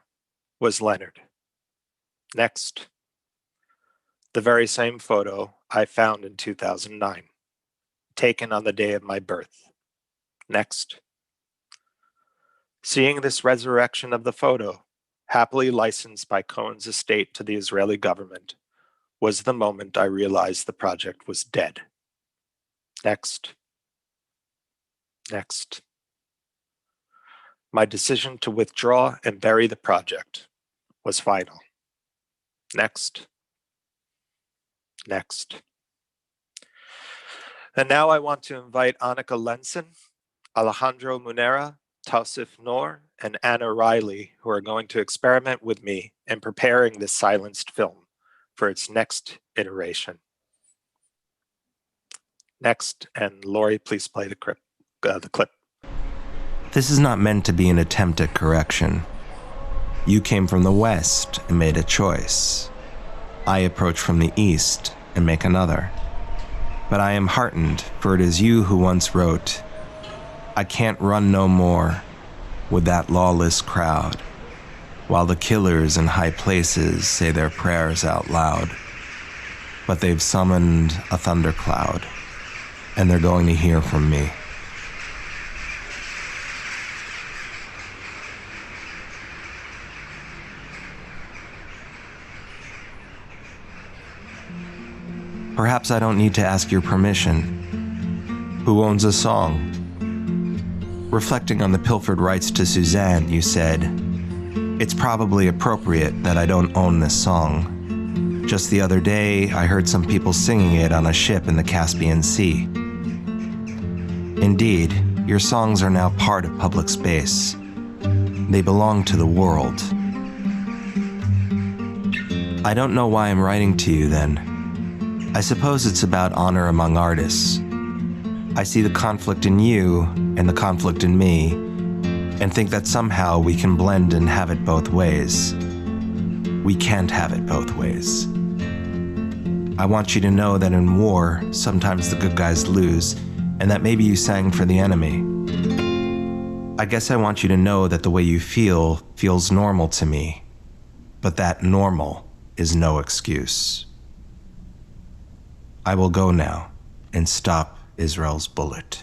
was Leonard. Next, the very same photo I found in 2009, taken on the day of my birth. Next. Seeing this resurrection of the photo, happily licensed by Cohen's estate to the Israeli government, was the moment I realized the project was dead. Next. Next. My decision to withdraw and bury the project was final. Next. Next. And now I want to invite Annika Lenson, Alejandro Munera, Tausif Noor, and Anna Riley, who are going to experiment with me in preparing this silenced film for its next iteration. next. And Lori, please play the clip. This is not meant to be an attempt at correction. You came from the West and made a choice. I approach from the East and make another. But I am heartened, for it is you who once wrote, I can't run no more with that lawless crowd, while the killers in high places say their prayers out loud. But they've summoned a thundercloud, and they're going to hear from me. Perhaps I don't need to ask your permission. Who owns a song? Reflecting on the pilfered rights to Suzanne, you said, it's probably appropriate that I don't own this song. Just the other day, I heard some people singing it on a ship in the Caspian Sea. Indeed, your songs are now part of public space. They belong to the world. I don't know why I'm writing to you then. I suppose it's about honor among artists. I see the conflict in you and the conflict in me, and think that somehow we can blend and have it both ways. We can't have it both ways. I want you to know that in war, sometimes the good guys lose, and that maybe you sang for the enemy. I guess I want you to know that the way you feel feels normal to me, but that normal is no excuse. I will go now and stop Israel's bullet.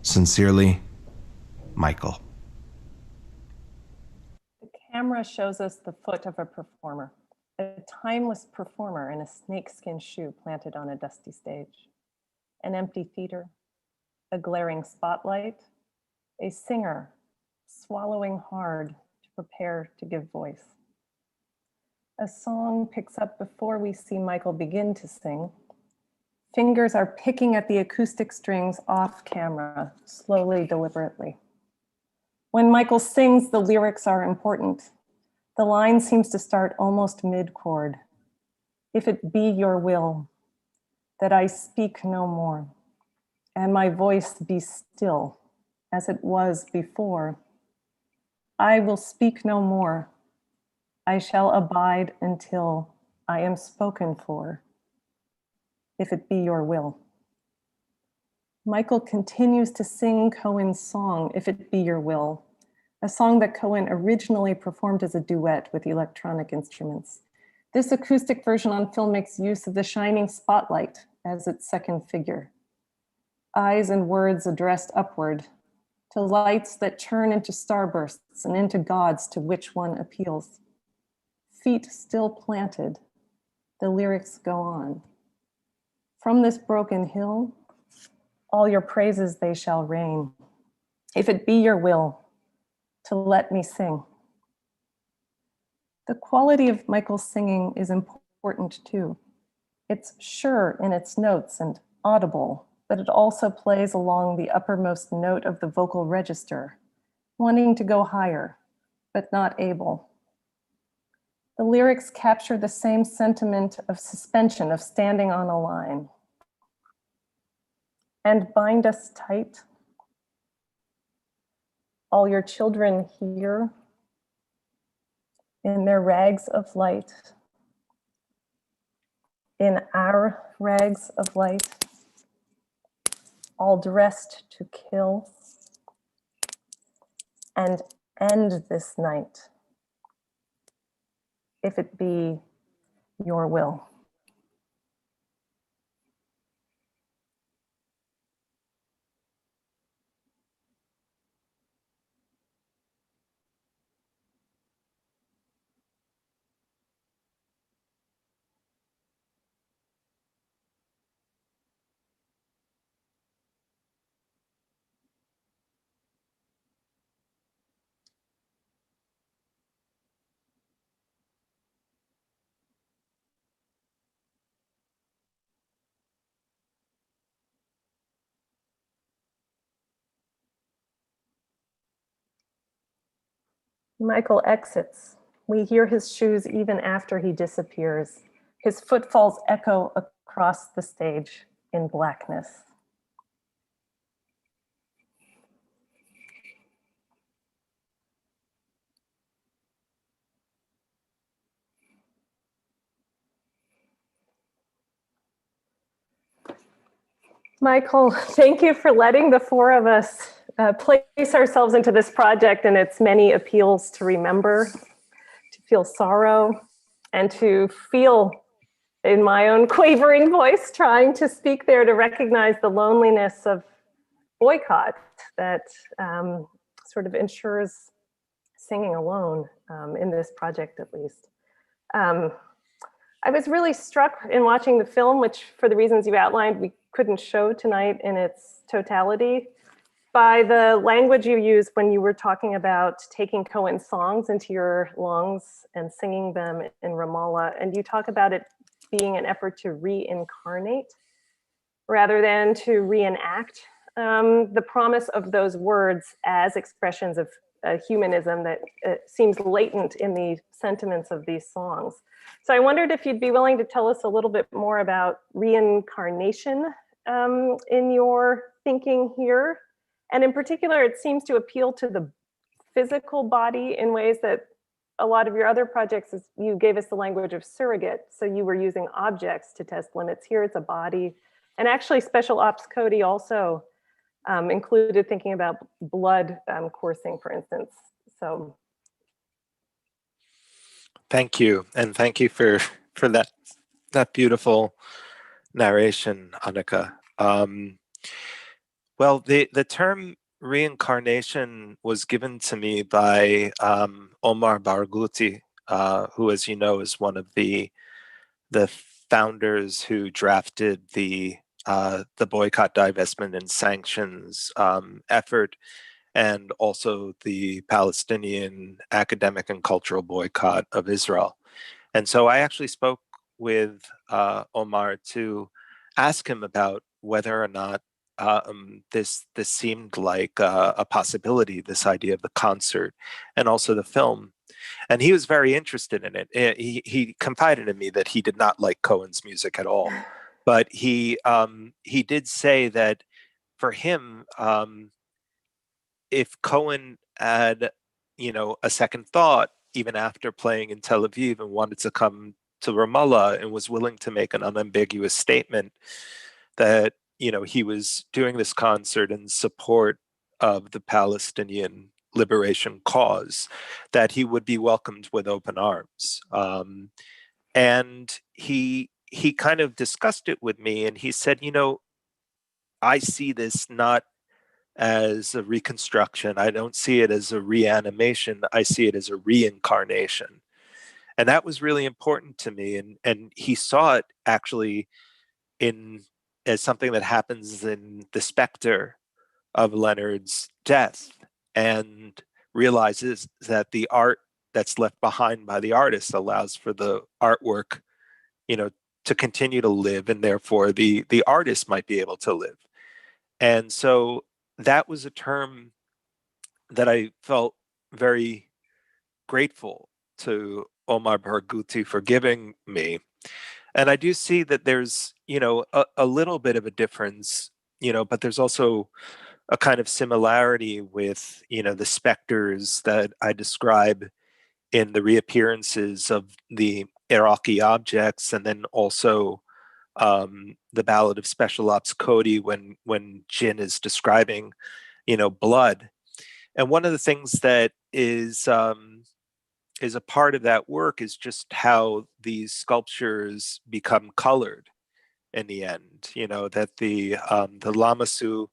Sincerely, Michael. The camera shows us the foot of a performer, a timeless performer in a snakeskin shoe planted on a dusty stage, an empty theater, a glaring spotlight, a singer swallowing hard to prepare to give voice. A song picks up before we see Michael begin to sing. Fingers are picking at the acoustic strings off camera, slowly, deliberately. When Michael sings, the lyrics are important. The line seems to start almost mid-chord. If it be your will, that I speak no more, and my voice be still, as it was before. I will speak no more. I shall abide until I am spoken for, if it be your will. Michael continues to sing Cohen's song, If It Be Your Will, a song that Cohen originally performed as a duet with electronic instruments. This acoustic version on film makes use of the shining spotlight as its second figure. Eyes and words addressed upward to lights that turn into starbursts and into gods to which one appeals. Feet still planted, the lyrics go on. From this broken hill, all your praises they shall rain. If it be your will to let me sing. The quality of Michael's singing is important too. It's sure in its notes and audible, but it also plays along the uppermost note of the vocal register, wanting to go higher, but not able. The lyrics capture the same sentiment of suspension, of standing on a line. And bind us tight. All your children here in their rags of light, in our rags of light, all dressed to kill and end this night, if it be your will. Michael exits. We hear his shoes even after he disappears. His footfalls echo across the stage. in blackness. Michael, thank you for letting the four of us place ourselves into this project and its many appeals to remember, to feel sorrow, and to feel, in my own quavering voice, trying to speak there, to recognize the loneliness of boycott that sort of ensures singing alone in this project, at least. I was really struck in watching the film, which for the reasons you outlined, we couldn't show tonight in its totality, by the language you used when you were talking about taking Cohen's songs into your lungs and singing them in Ramallah. And you talk about it being an effort to reincarnate rather than to reenact the promise of those words as expressions of humanism that seems latent in the sentiments of these songs. So I wondered if you'd be willing to tell us a little bit more about reincarnation in your thinking here. And in particular, it seems to appeal to the physical body in ways that a lot of your other projects, you gave us the language of surrogate. So you were using objects to test limits. Here it's a body. And actually Special Ops Cody also included thinking about blood coursing, for instance. So. Thank you. And thank you for that beautiful narration, Annika. Well, the term reincarnation was given to me by Omar Barghouti, who, as you know, is one of the founders who drafted the boycott, divestment, and sanctions effort, and also the Palestinian academic and cultural boycott of Israel. And so I actually spoke with Omar to ask him about whether or not this seemed like a possibility, this idea of the concert and also the film. And he was very interested in it. He confided in me that he did not like Cohen's music at all, but he did say that for him, if Cohen had, a second thought, even after playing in Tel Aviv, and wanted to come to Ramallah and was willing to make an unambiguous statement that, he was doing this concert in support of the Palestinian liberation cause, that he would be welcomed with open arms. And he kind of discussed it with me, and he said, I see this not as a reconstruction. I don't see it as a reanimation. I see it as a reincarnation. And that was really important to me. And he saw it actually as something that happens in the specter of Leonard's death, and realizes that the art that's left behind by the artist allows for the artwork, to continue to live, and therefore the artist might be able to live. And so that was a term that I felt very grateful to Omar Barghouti for giving me. And I do see that there's, a little bit of a difference, but there's also a kind of similarity with, the specters that I describe in the reappearances of the Iraqi objects, and then also the Ballad of Special Ops Cody when Jin is describing, blood. And one of the things that is a part of that work is just how these sculptures become colored in the end. That the Lamassu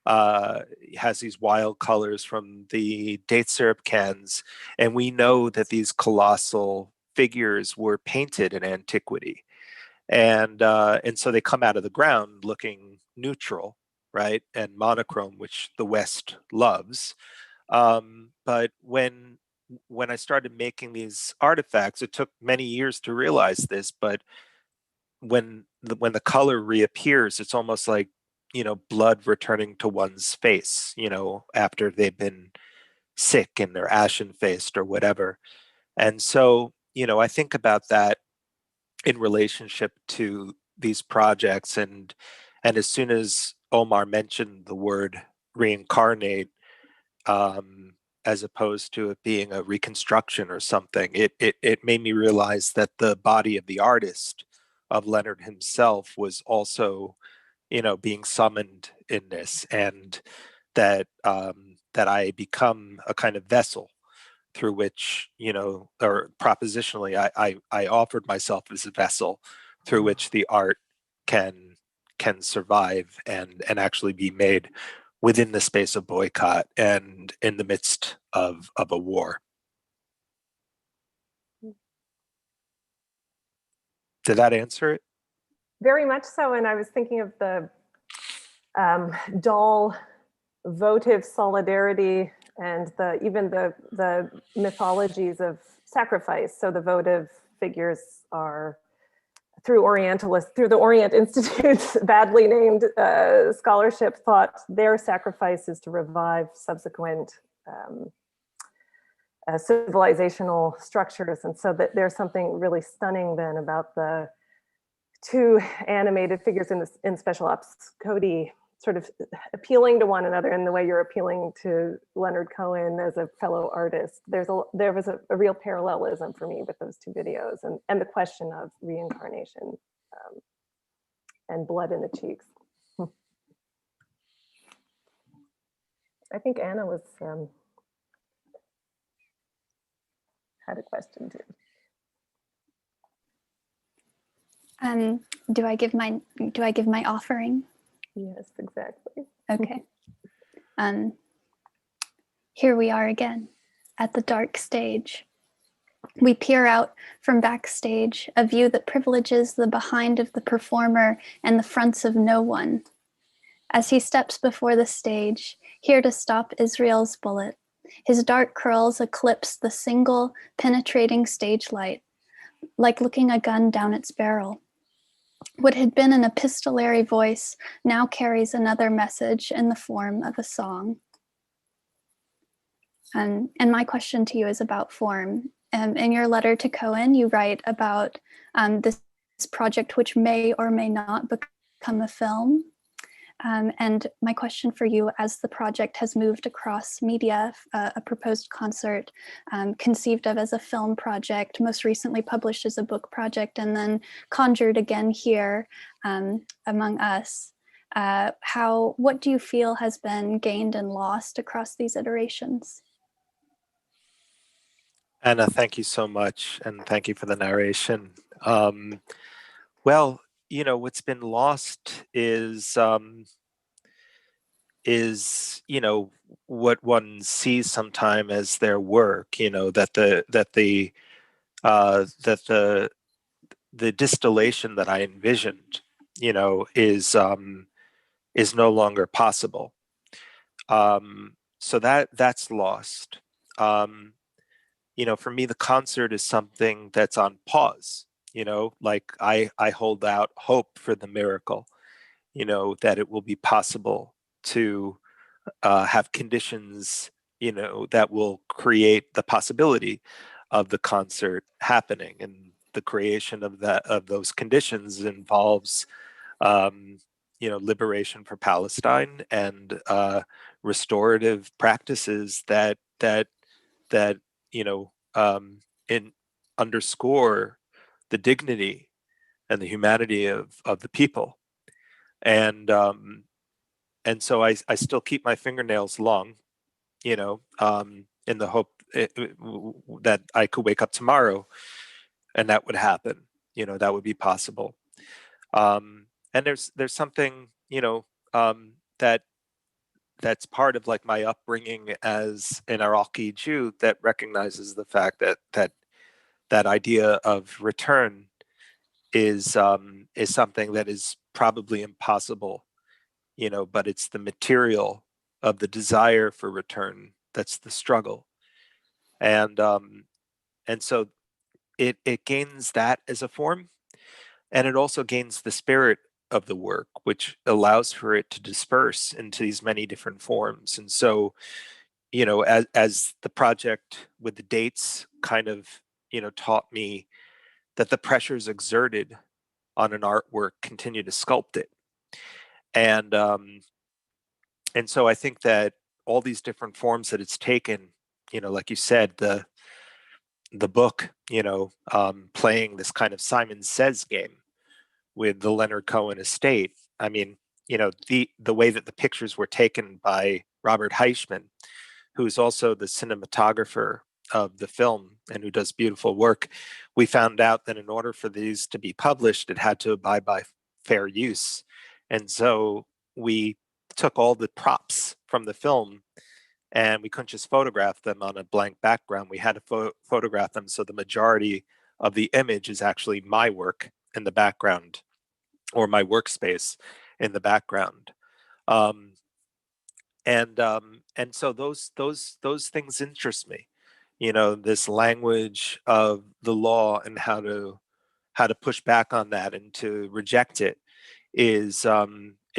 has these wild colors from the date syrup cans, and we know that these colossal figures were painted in antiquity. And so they come out of the ground looking neutral, right, and monochrome, which the West loves. But when I started making these artifacts, it took many years to realize this. But when the color reappears, it's almost like, blood returning to one's face, after they've been sick and they're ashen faced or whatever. And so, I think about that in relationship to these projects, and And as soon as Omar mentioned the word reincarnate, as opposed to it being a reconstruction or something, it made me realize that the body of the artist, of Leonard himself, was also, being summoned in this, and that I become a kind of vessel through which, or propositionally, I offered myself as a vessel through which the art can survive and actually be made within the space of boycott and in the midst of a war. Did that answer it? Very much so. And I was thinking of the dull votive solidarity and even the mythologies of sacrifice. So the votive figures are through the Orient Institute's badly named scholarship, thought their sacrifice is to revive subsequent civilizational structures. And so that there's something really stunning then about the two animated figures in Special Ops Cody sort of appealing to one another in the way you're appealing to Leonard Cohen as a fellow artist. There was a real parallelism for me with those two videos and the question of reincarnation and blood in the cheeks. I think Anna was had a question too. Do I give my offering? Yes, exactly. Okay. Here we are again at the dark stage. We peer out from backstage, a view that privileges the behind of the performer and the fronts of no one. As he steps before the stage, here to stop Israel's bullet, his dark curls eclipse the single penetrating stage light, like looking a gun down its barrel. What had been an epistolary voice now carries another message in the form of a song. And my question to you is about form. In your letter to Cohen, you write about this project which may or may not become a film. And my question for you, as the project has moved across media, a proposed concert conceived of as a film project, most recently published as a book project, and then conjured again here among us, what do you feel has been gained and lost across these iterations? Anna, thank you so much, and thank you for the narration. Well, what's been lost is what one sees sometime as their work. That the distillation that I envisioned, is no longer possible. So that's lost. For me, the concert is something that's on pause. Like I hold out hope for the miracle, that it will be possible to have conditions, that will create the possibility of the concert happening. And the creation of those conditions involves, liberation for Palestine and restorative practices that underscore the dignity and the humanity of the people. And so I still keep my fingernails long, in the hope that I could wake up tomorrow and that would happen, that would be possible. And there's something, that's part of like my upbringing as an Iraqi Jew that recognizes the fact that idea of return is something that is probably impossible, but it's the material of the desire for return that's the struggle. And so it gains that as a form, and it also gains the spirit of the work, which allows for it to disperse into these many different forms. And so, as the project with the dates kind of, taught me that the pressures exerted on an artwork continue to sculpt it. And so I think that all these different forms that it's taken, like you said, the book, playing this kind of Simon Says game with the Leonard Cohen estate. I mean, the way that the pictures were taken by Robert Heichman, who is also the cinematographer of the film and who does beautiful work. We found out that in order for these to be published, it had to abide by fair use. And so we took all the props from the film, and we couldn't just photograph them on a blank background. We had to photograph them so the majority of the image is actually my work in the background, or my workspace in the background. And so those things interest me. This language of the law and how to push back on that and to reject it is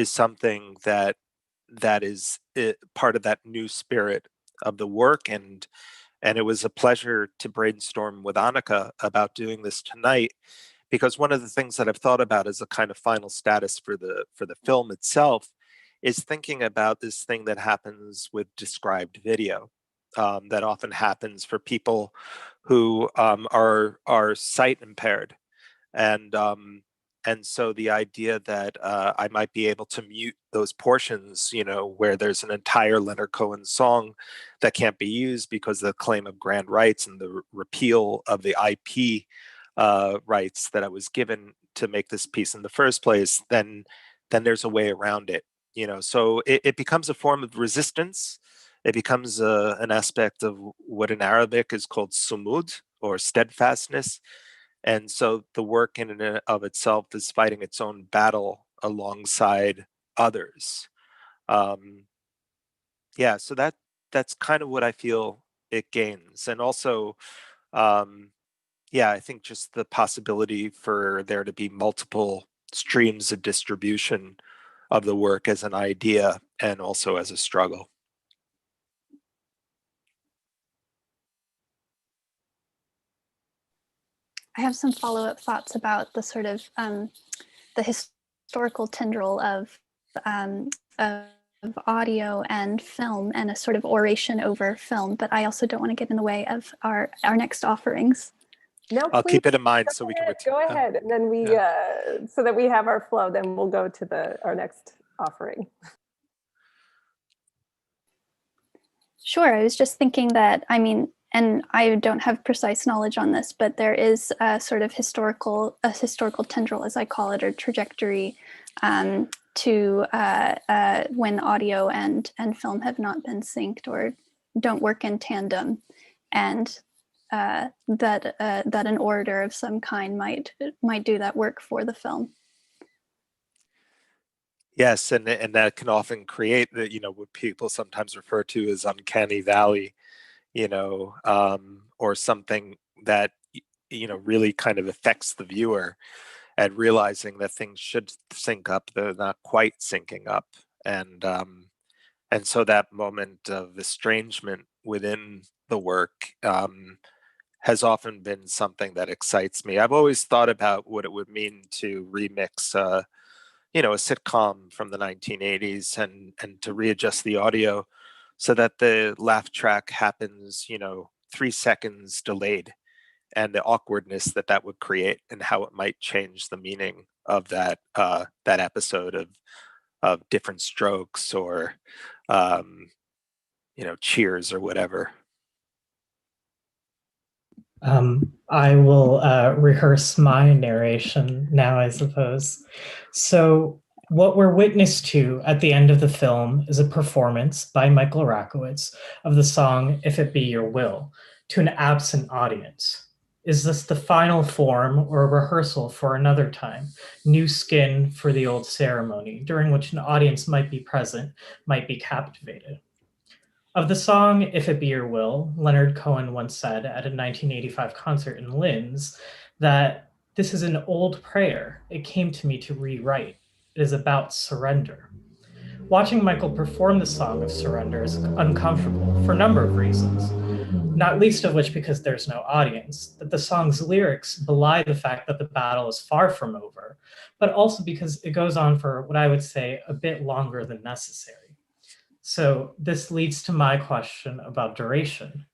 something that is part of that new spirit of the work. And it was a pleasure to brainstorm with Annika about doing this tonight, because one of the things that I've thought about as a kind of final status for the film itself is thinking about this thing that happens with described video, that often happens for people who are sight impaired, and so the idea that I might be able to mute those portions, where there's an entire Leonard Cohen song that can't be used because of the claim of grand rights and the repeal of the IP rights that I was given to make this piece in the first place, then there's a way around it. So it becomes a form of resistance. It becomes an aspect of what in Arabic is called sumud, or steadfastness. And so the work in and of itself is fighting its own battle alongside others. So that's kind of what I feel it gains. And also, I think just the possibility for there to be multiple streams of distribution of the work as an idea and also as a struggle. I have some follow-up thoughts about the sort of the historical tendril of audio and film, and a sort of oration over film, but I also don't want to get in the way of our next offerings. No, I'll please, keep it in mind so we can go ahead, and then we so that we have our flow, then we'll go to our next offering. Sure, I was just thinking that, and I don't have precise knowledge on this, but there is a sort of historical tendril, as I call it, or trajectory to when audio and film have not been synced or don't work in tandem, and that an orator of some kind might do that work for the film. Yes, and that can often create what people sometimes refer to as uncanny valley, or something that really kind of affects the viewer at realizing that things should sync up, they're not quite syncing up, and so that moment of estrangement within the work has often been something that excites me. I've always thought about what it would mean to remix a sitcom from the 1980s and to readjust the audio so that the laugh track happens 3 seconds delayed, and the awkwardness that would create and how it might change the meaning of that episode of Different Strokes or Cheers or whatever. I will rehearse my narration now, I suppose. So what we're witness to at the end of the film is a performance by Michael Rakowitz of the song If It Be Your Will to an absent audience. Is this the final form or a rehearsal for another time? New skin for the old ceremony, during which an audience might be present, might be captivated. Of the song If It Be Your Will, Leonard Cohen once said at a 1985 concert in Linz that this is an old prayer. It came to me to rewrite. It is about surrender. Watching Michael perform the song of surrender is uncomfortable for a number of reasons. not least of which because there's no audience, that the song's lyrics belie the fact that the battle is far from over, but also because it goes on for what I would say a bit longer than necessary. So this leads to my question about duration.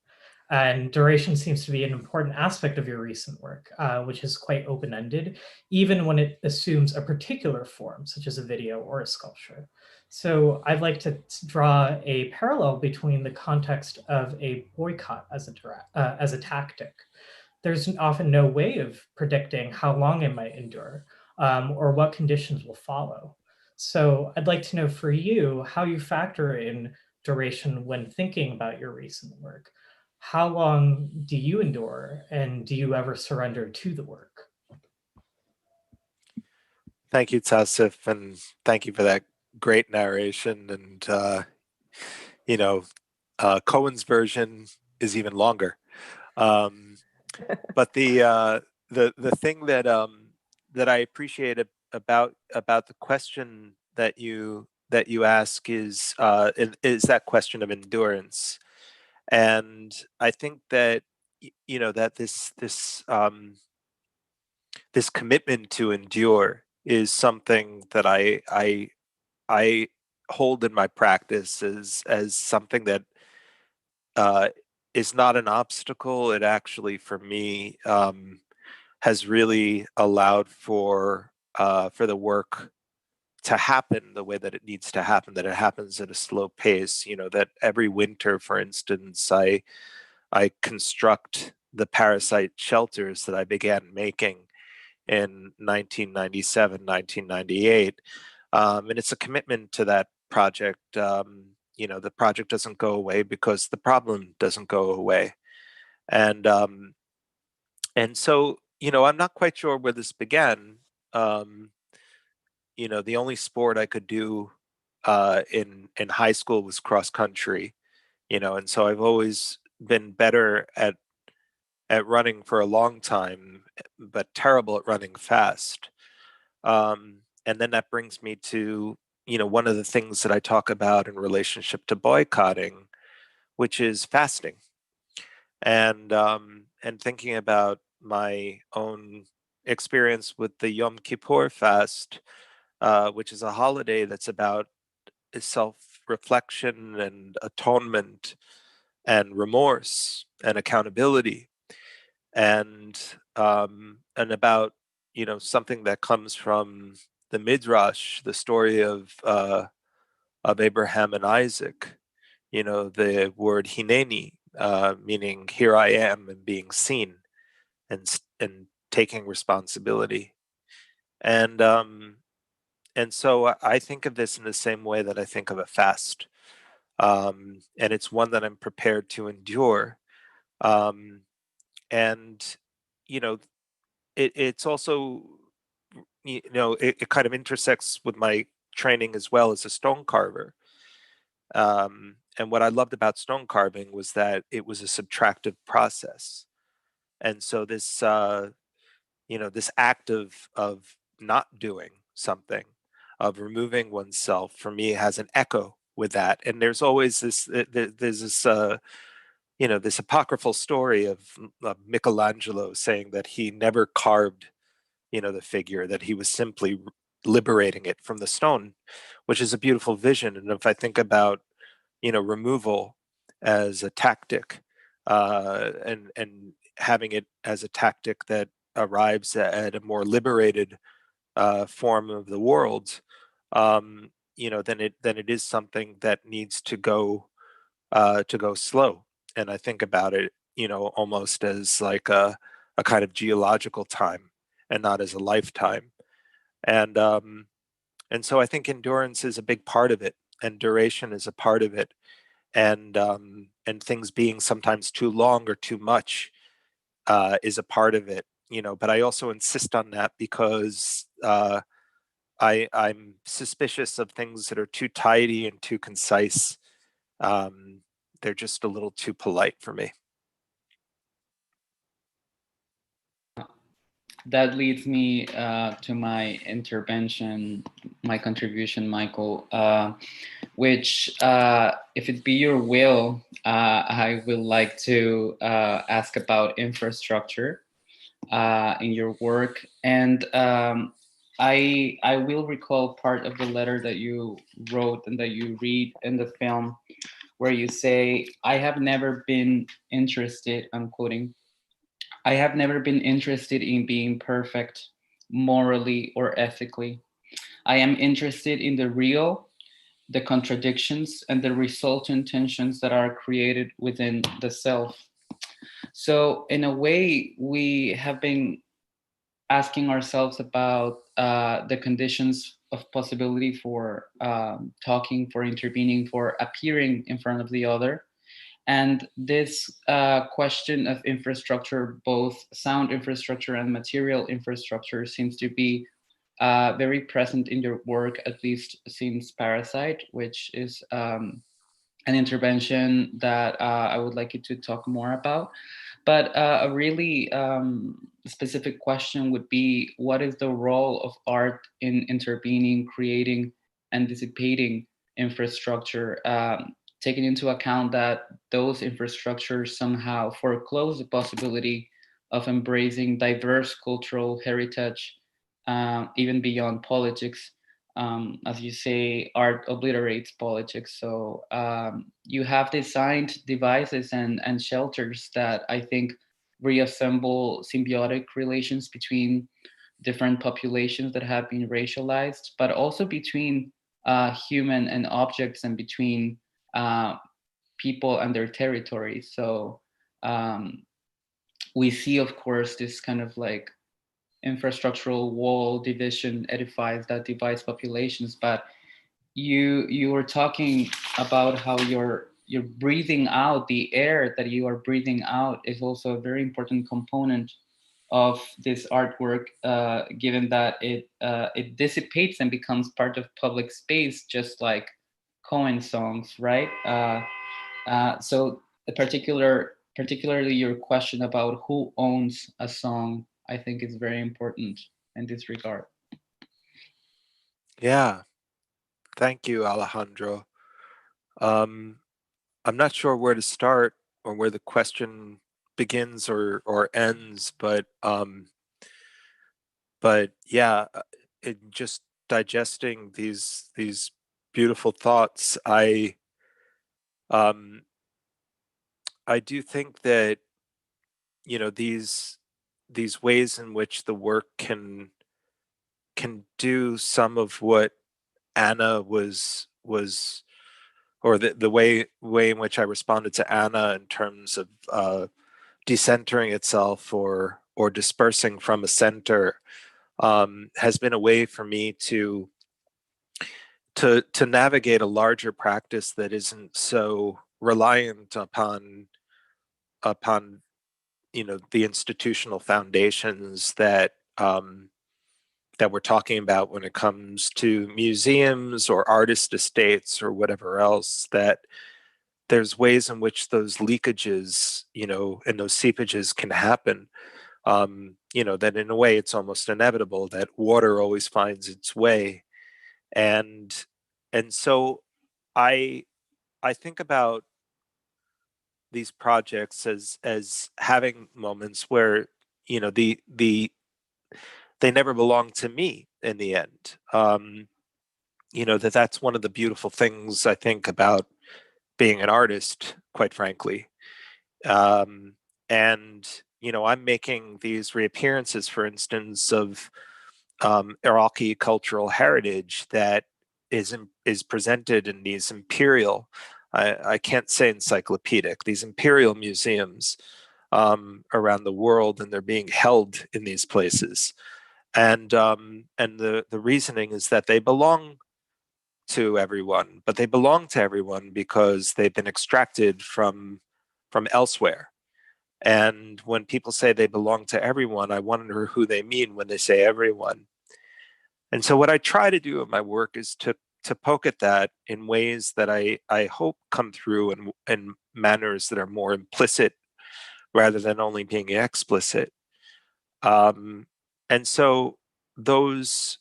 And duration seems to be an important aspect of your recent work, which is quite open-ended, even when it assumes a particular form, such as a video or a sculpture. So I'd like to draw a parallel between the context of a boycott as a tactic. There's often no way of predicting how long it might endure or what conditions will follow. So I'd like to know for you how you factor in duration when thinking about your recent work. How long do you endure, and do you ever surrender to the work? Thank you, Tassif, and thank you for that great narration. And Cohen's version is even longer. But the thing that I appreciate about the question that you ask is that question of endurance. And I think that that this commitment to endure is something that I hold in my practice as something that is not an obstacle. It actually, for me, has really allowed for the work to happen the way that it needs to happen, that it happens at a slow pace. That every winter, for instance, I construct the parasite shelters that I began making in 1997, 1998. And it's a commitment to that project. The project doesn't go away because the problem doesn't go away. And so, I'm not quite sure where this began. The only sport I could do in high school was cross country, and so I've always been better at running for a long time, but terrible at running fast. And then that brings me to, one of the things that I talk about in relationship to boycotting, which is fasting. And thinking about my own experience with the Yom Kippur fast, which is a holiday that's about self-reflection and atonement and remorse and accountability, and about something that comes from the Midrash, the story of Abraham and Isaac. The word hineni, meaning here I am, and being seen, and taking responsibility, and so I think of this in the same way that I think of a fast, and it's one that I'm prepared to endure. And it's also it kind of intersects with my training as well as a stone carver. And what I loved about stone carving was that it was a subtractive process, and so this this act of not doing something, of removing oneself, for me has an echo with that. And there's always this there's this this apocryphal story of Michelangelo saying that he never carved, the figure, that he was simply liberating it from the stone, which is a beautiful vision. And if I think about, removal as a tactic, and having it as a tactic that arrives at a more liberated form of the world, then it is something that needs to go slow. And I think about it, almost as like a kind of geological time and not as a lifetime. And so I think endurance is a big part of it, and duration is a part of it, and things being sometimes too long or too much is a part of it. But I also insist on that because I'm suspicious of things that are too tidy and too concise. They're just a little too polite for me. That leads me to my intervention, my contribution, Michael. which, if it be your will, I would like to ask about infrastructure in your work. And I will recall part of the letter that you wrote and that you read in the film, where you say, I have never been interested, I'm quoting, I have never been interested in being perfect morally or ethically. I am interested in the real, the contradictions, and the resultant tensions that are created within the self. So, in a way, we have been asking ourselves about the conditions of possibility for talking, for intervening, for appearing in front of the other. And this question of infrastructure, both sound infrastructure and material infrastructure, seems to be very present in your work, at least since Parasite, which is an intervention that I would like you to talk more about. But a really specific question would be, what is the role of art in intervening, creating, and dissipating infrastructure, taking into account that those infrastructures somehow foreclose the possibility of embracing diverse cultural heritage, even beyond politics. As you say, art obliterates politics. So you have designed devices and shelters that I think reassemble symbiotic relations between different populations that have been racialized, but also between human and objects, and between people and their territories. So we see, of course, this kind of like infrastructural wall division edifies that divides populations. But you were talking about how you're breathing out, the air that you are breathing out is also a very important component of this artwork, given that it dissipates and becomes part of public space, just like Cohen songs, right? So the particularly your question about who owns a song, I think is very important in this regard. Yeah, thank you, Alejandro. I'm not sure where to start or where the question begins or ends, but yeah, just digesting these beautiful thoughts, um, I do think that, you know, these ways in which the work can do some of what Anna was, or the way in which I responded to Anna in terms of decentering itself or dispersing from a center, has been a way for me to navigate a larger practice that isn't so reliant upon you know, the institutional foundations that that we're talking about when it comes to museums or artist estates or whatever else. That there's ways in which those leakages, you know, and those seepages can happen. You know, that in a way it's almost inevitable that water always finds its way. And so I think about these projects as having moments where, you know, they never belong to me in the end. You know, that's one of the beautiful things I think about being an artist, quite frankly. And you know, I'm making these reappearances, for instance, of Iraqi cultural heritage that is presented in these imperial, I can't say encyclopedic, these imperial museums around the world, and they're being held in these places. And the reasoning is that they belong to everyone, but they belong to everyone because they've been extracted from elsewhere. And when people say they belong to everyone, I wonder who they mean when they say everyone. And so what I try to do in my work is to poke at that in ways that I hope come through in manners that are more implicit rather than only being explicit. And so those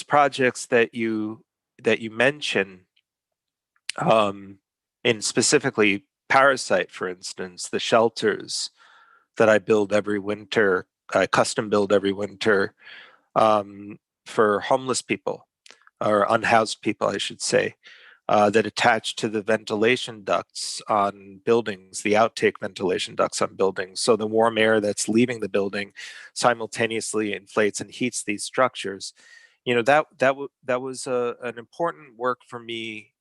projects that you mention, in specifically Parasite, for instance, the shelters that I build every winter, I custom build every winter for homeless people or unhoused people, I should say, that attach to the ventilation ducts on buildings, the outtake ventilation ducts on buildings. So the warm air that's leaving the building simultaneously inflates and heats these structures. You know, that was an important work for me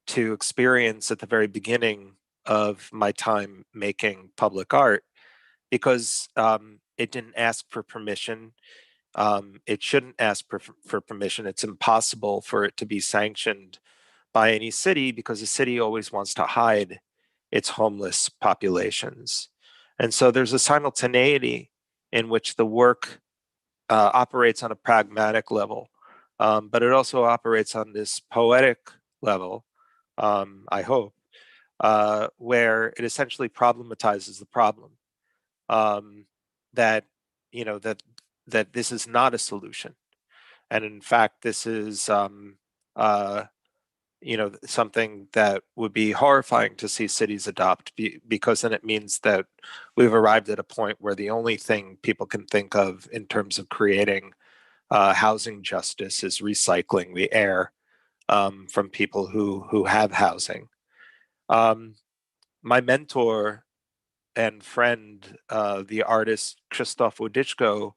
to experience at the very beginning of my time making public art, because it didn't ask for permission. It shouldn't ask for permission. It's impossible for it to be sanctioned by any city, because the city always wants to hide its homeless populations. And so there's a simultaneity in which the work operates on a pragmatic level, but it also operates on this poetic level, I hope, where it essentially problematizes the problem. That you know that this is not a solution, and in fact, this is something that would be horrifying to see cities adopt, because then it means that we've arrived at a point where the only thing people can think of in terms of creating housing justice is recycling the air from people who have housing. My mentor and friend, the artist Krzysztof Wodiczko,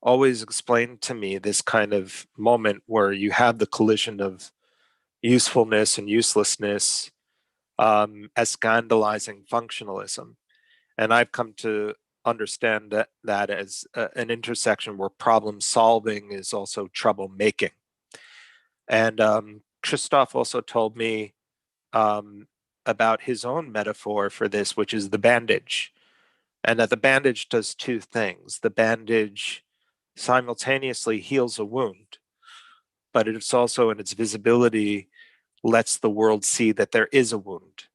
always explained to me this kind of moment where you have the collision of usefulness and uselessness as scandalizing functionalism. And I've come to understand that as an intersection where problem solving is also trouble making. And Krzysztof also told me about his own metaphor for this, which is the bandage. And that the bandage does two things. The bandage simultaneously heals a wound, but it's also, in its visibility, lets the world see that there is a wound.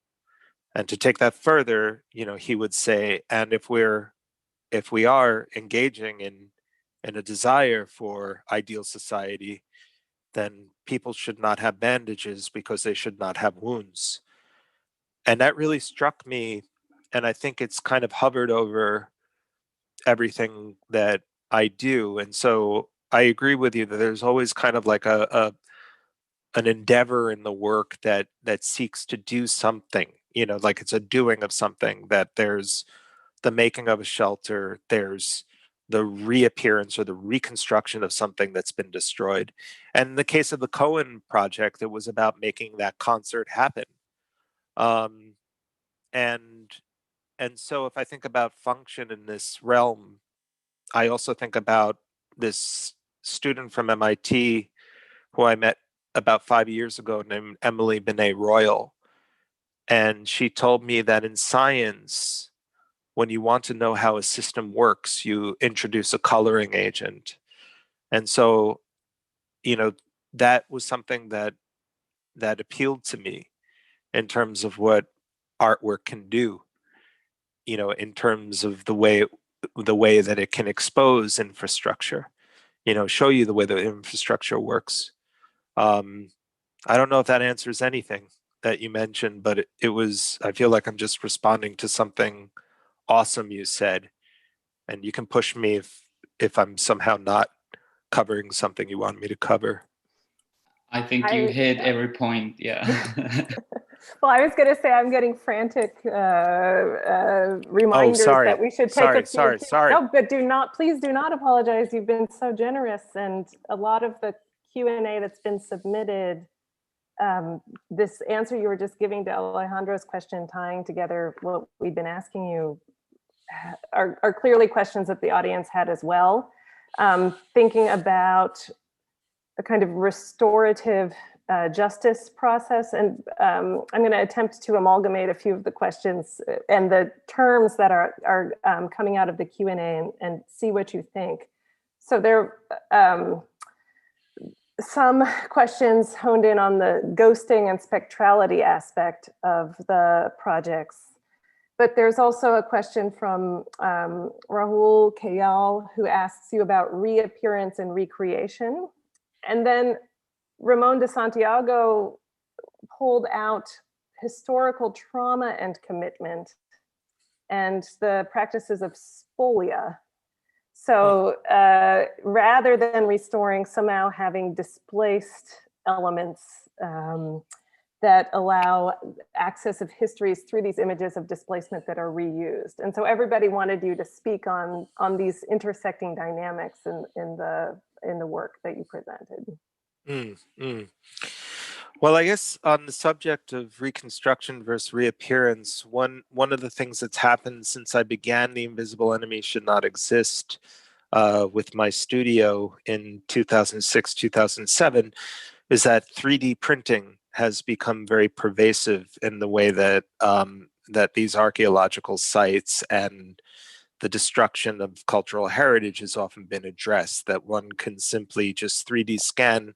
And to take that further, he would say, and if we are engaging in a desire for ideal society, then people should not have bandages because they should not have wounds. And that really struck me, and I think it's kind of hovered over everything that I do. And so I agree with you that there's always kind of like an endeavor in the work that seeks to do something, like it's a doing of something, that there's the making of a shelter, there's the reappearance or the reconstruction of something that's been destroyed. And in the case of the Cohen project, it was about making that concert happen. And so if I think about function in this realm, I also think about this student from MIT who I met about 5 years ago named Emily Benet Royal. And she told me that in science, when you want to know how a system works, you introduce a coloring agent. And so, that was something that appealed to me in terms of what artwork can do, in terms of the way that it can expose infrastructure, show you the way the infrastructure works. I don't know if that answers anything that you mentioned, but it was, I feel like I'm just responding to something awesome you said, and you can push me if I'm somehow not covering something you want me to cover. I think you hit every point. Yeah. Well, I was going to say I'm getting frantic reminders that we should take Sorry. No, but please do not apologize. You've been so generous, and a lot of the Q&A that's been submitted, this answer you were just giving to Alejandro's question, tying together what we've been asking you, are clearly questions that the audience had as well. Thinking about a kind of restorative justice process. And I'm going to attempt to amalgamate a few of the questions and the terms that are coming out of the Q&A and see what you think. So there some questions honed in on the ghosting and spectrality aspect of the projects. But there's also a question from Rahul Kayal, who asks you about reappearance and recreation. And then Ramon de Santiago pulled out historical trauma and commitment and the practices of spolia. So rather than restoring, somehow having displaced elements that allow access of histories through these images of displacement that are reused. And so everybody wanted you to speak on these intersecting dynamics in the work that you presented. Well, I guess on the subject of reconstruction versus reappearance, one of the things that's happened since I began The Invisible Enemy Should Not Exist with my studio in 2006, 2007, is that 3D printing has become very pervasive in the way that that these archaeological sites and the destruction of cultural heritage has often been addressed, that one can simply just 3D scan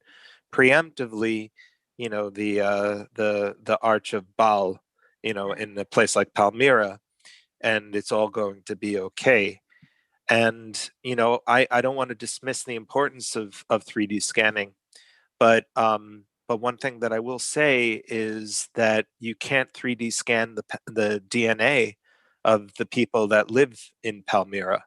preemptively, you know, the Arch of Baal, you know, in a place like Palmyra, and it's all going to be okay. And, you know, I don't want to dismiss the importance of 3D scanning, but one thing that I will say is that you can't 3D scan the DNA of the people that live in Palmyra,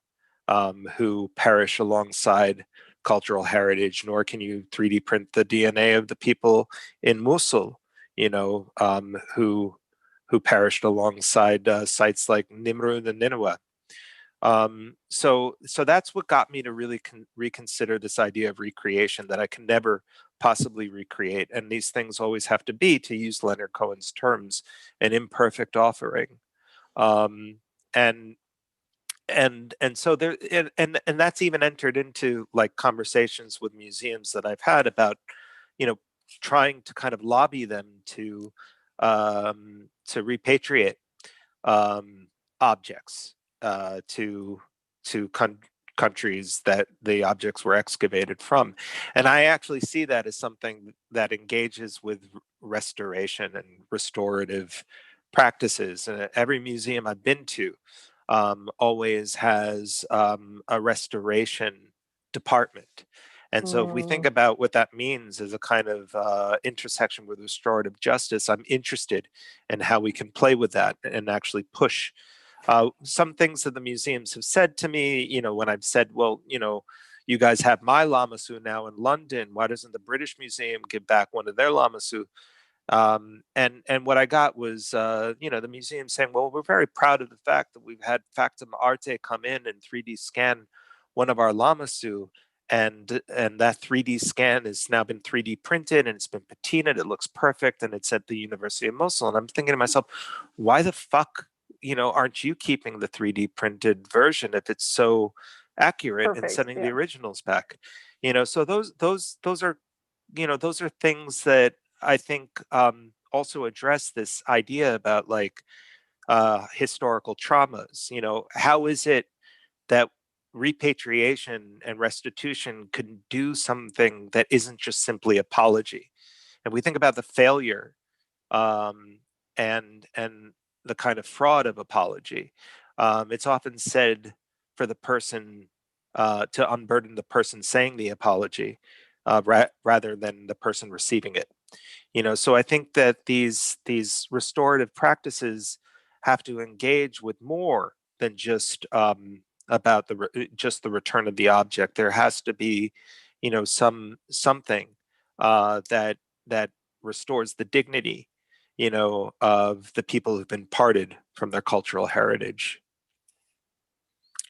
who perish alongside cultural heritage, nor can you 3D print the DNA of the people in Mosul, you know, who perished alongside sites like Nimrud and Nineveh. So that's what got me to really reconsider this idea of recreation, that I can never possibly recreate, and these things always have to be, to use Leonard Cohen's terms, an imperfect offering. And so there, and that's even entered into like conversations with museums that I've had about, you know, trying to kind of lobby them to repatriate objects to countries that the objects were excavated from. And I actually see that as something that engages with restoration and restorative practices. And every museum I've been to always has a restoration department. And so if we think about what that means as a kind of intersection with restorative justice, I'm interested in how we can play with that and actually push some things that the museums have said to me, you know, when I've said, well, you know, you guys have my Lamassu now in London. Why doesn't the British Museum give back one of their Lamassu? And what I got was, you know, the museum saying, well, we're very proud of the fact that we've had Factum Arte come in and 3D scan one of our Lamassu. And that 3D scan has now been 3D printed and it's been patinaed. It looks perfect. And it's at the University of Mosul. And I'm thinking to myself, why the fuck, you know, aren't you keeping the 3D printed version if it's so accurate and sending the originals back? You know, so those are, you know, those are things that I think also address this idea about like historical traumas. You know, how is it that repatriation and restitution can do something that isn't just simply apology? And we think about the failure and the kind of fraud of apology. It's often said for the person to unburden the person saying the apology rather than the person receiving it. You know, so I think that these restorative practices have to engage with more than just about just the return of the object. There has to be, you know, something that restores the dignity, you know, of the people who've been parted from their cultural heritage.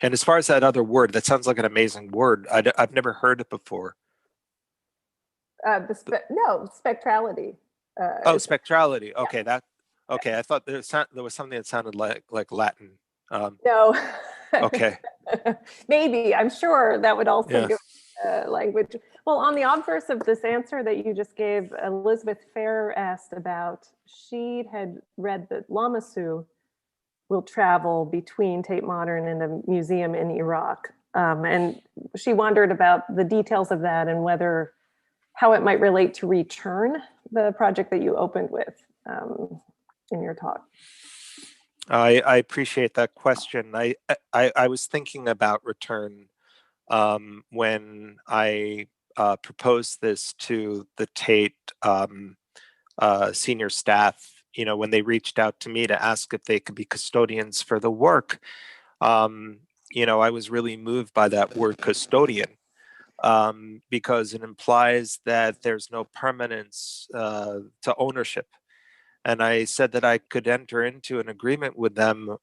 And as far as that other word, that sounds like an amazing word. I've never heard it before. Spectrality. Spectrality. Okay, okay. I thought there was something that sounded like Latin. No. Okay. Maybe, I'm sure that would also give language. Well, on the obverse of this answer that you just gave, Elizabeth Fair asked about, she had read that Lamassu will travel between Tate Modern and a museum in Iraq. And she wondered about the details of that and how it might relate to Return, the project that you opened with in your talk. I appreciate that question. I was thinking about Return when I proposed this to the Tate senior staff, when they reached out to me to ask if they could be custodians for the work, I was really moved by that word custodian, because it implies that there's no permanence to ownership. And I said that I could enter into an agreement with them,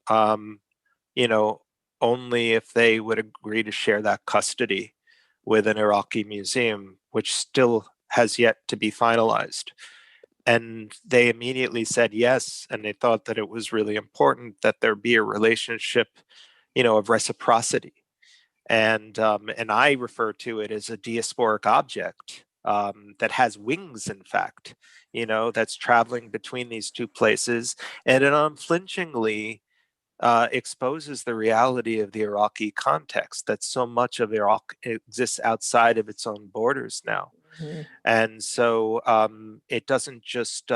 only if they would agree to share that custody with an Iraqi museum, which still has yet to be finalized. And they immediately said yes, and they thought that it was really important that there be a relationship, of reciprocity. And I refer to it as a diasporic object that has wings, in fact, that's traveling between these two places, and it unflinchingly exposes the reality of the Iraqi context, that so much of Iraq exists outside of its own borders now. Mm-hmm. And so it doesn't just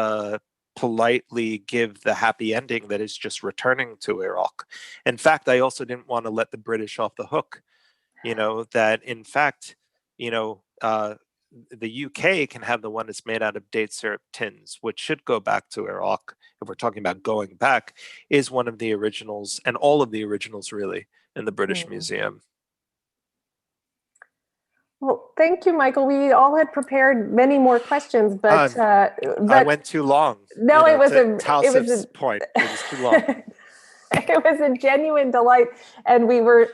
politely give the happy ending that is just returning to Iraq. In fact, I also didn't want to let the British off the hook, that in fact, the UK can have the one that's made out of date syrup tins, which should go back to Iraq. If we're talking about going back, is one of the originals, and all of the originals really, in the British Museum. Well, thank you, Michael. We all had prepared many more questions, but I went too long. No, it was Tausif's point. It was too long. It was a genuine delight, and we were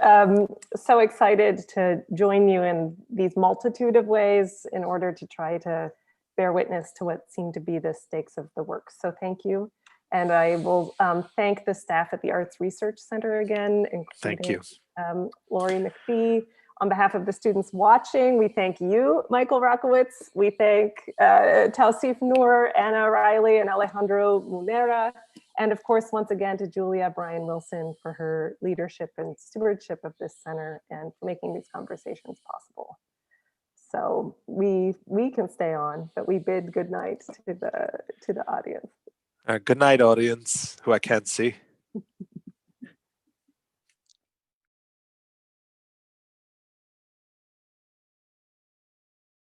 so excited to join you in these multitude of ways in order to try to bear witness to what seemed to be the stakes of the work. So thank you. And I will thank the staff at the Arts Research Center again, including Lori McPhee. On behalf of the students watching, we thank you, Michael Rakowitz. We thank Tausif Noor, Anna Riley, and Alejandro Munera. And of course, once again, to Julia Bryan Wilson for her leadership and stewardship of this center and for making these conversations possible. So we can stay on, but we bid good night to the audience. Good night, audience, who I can't see.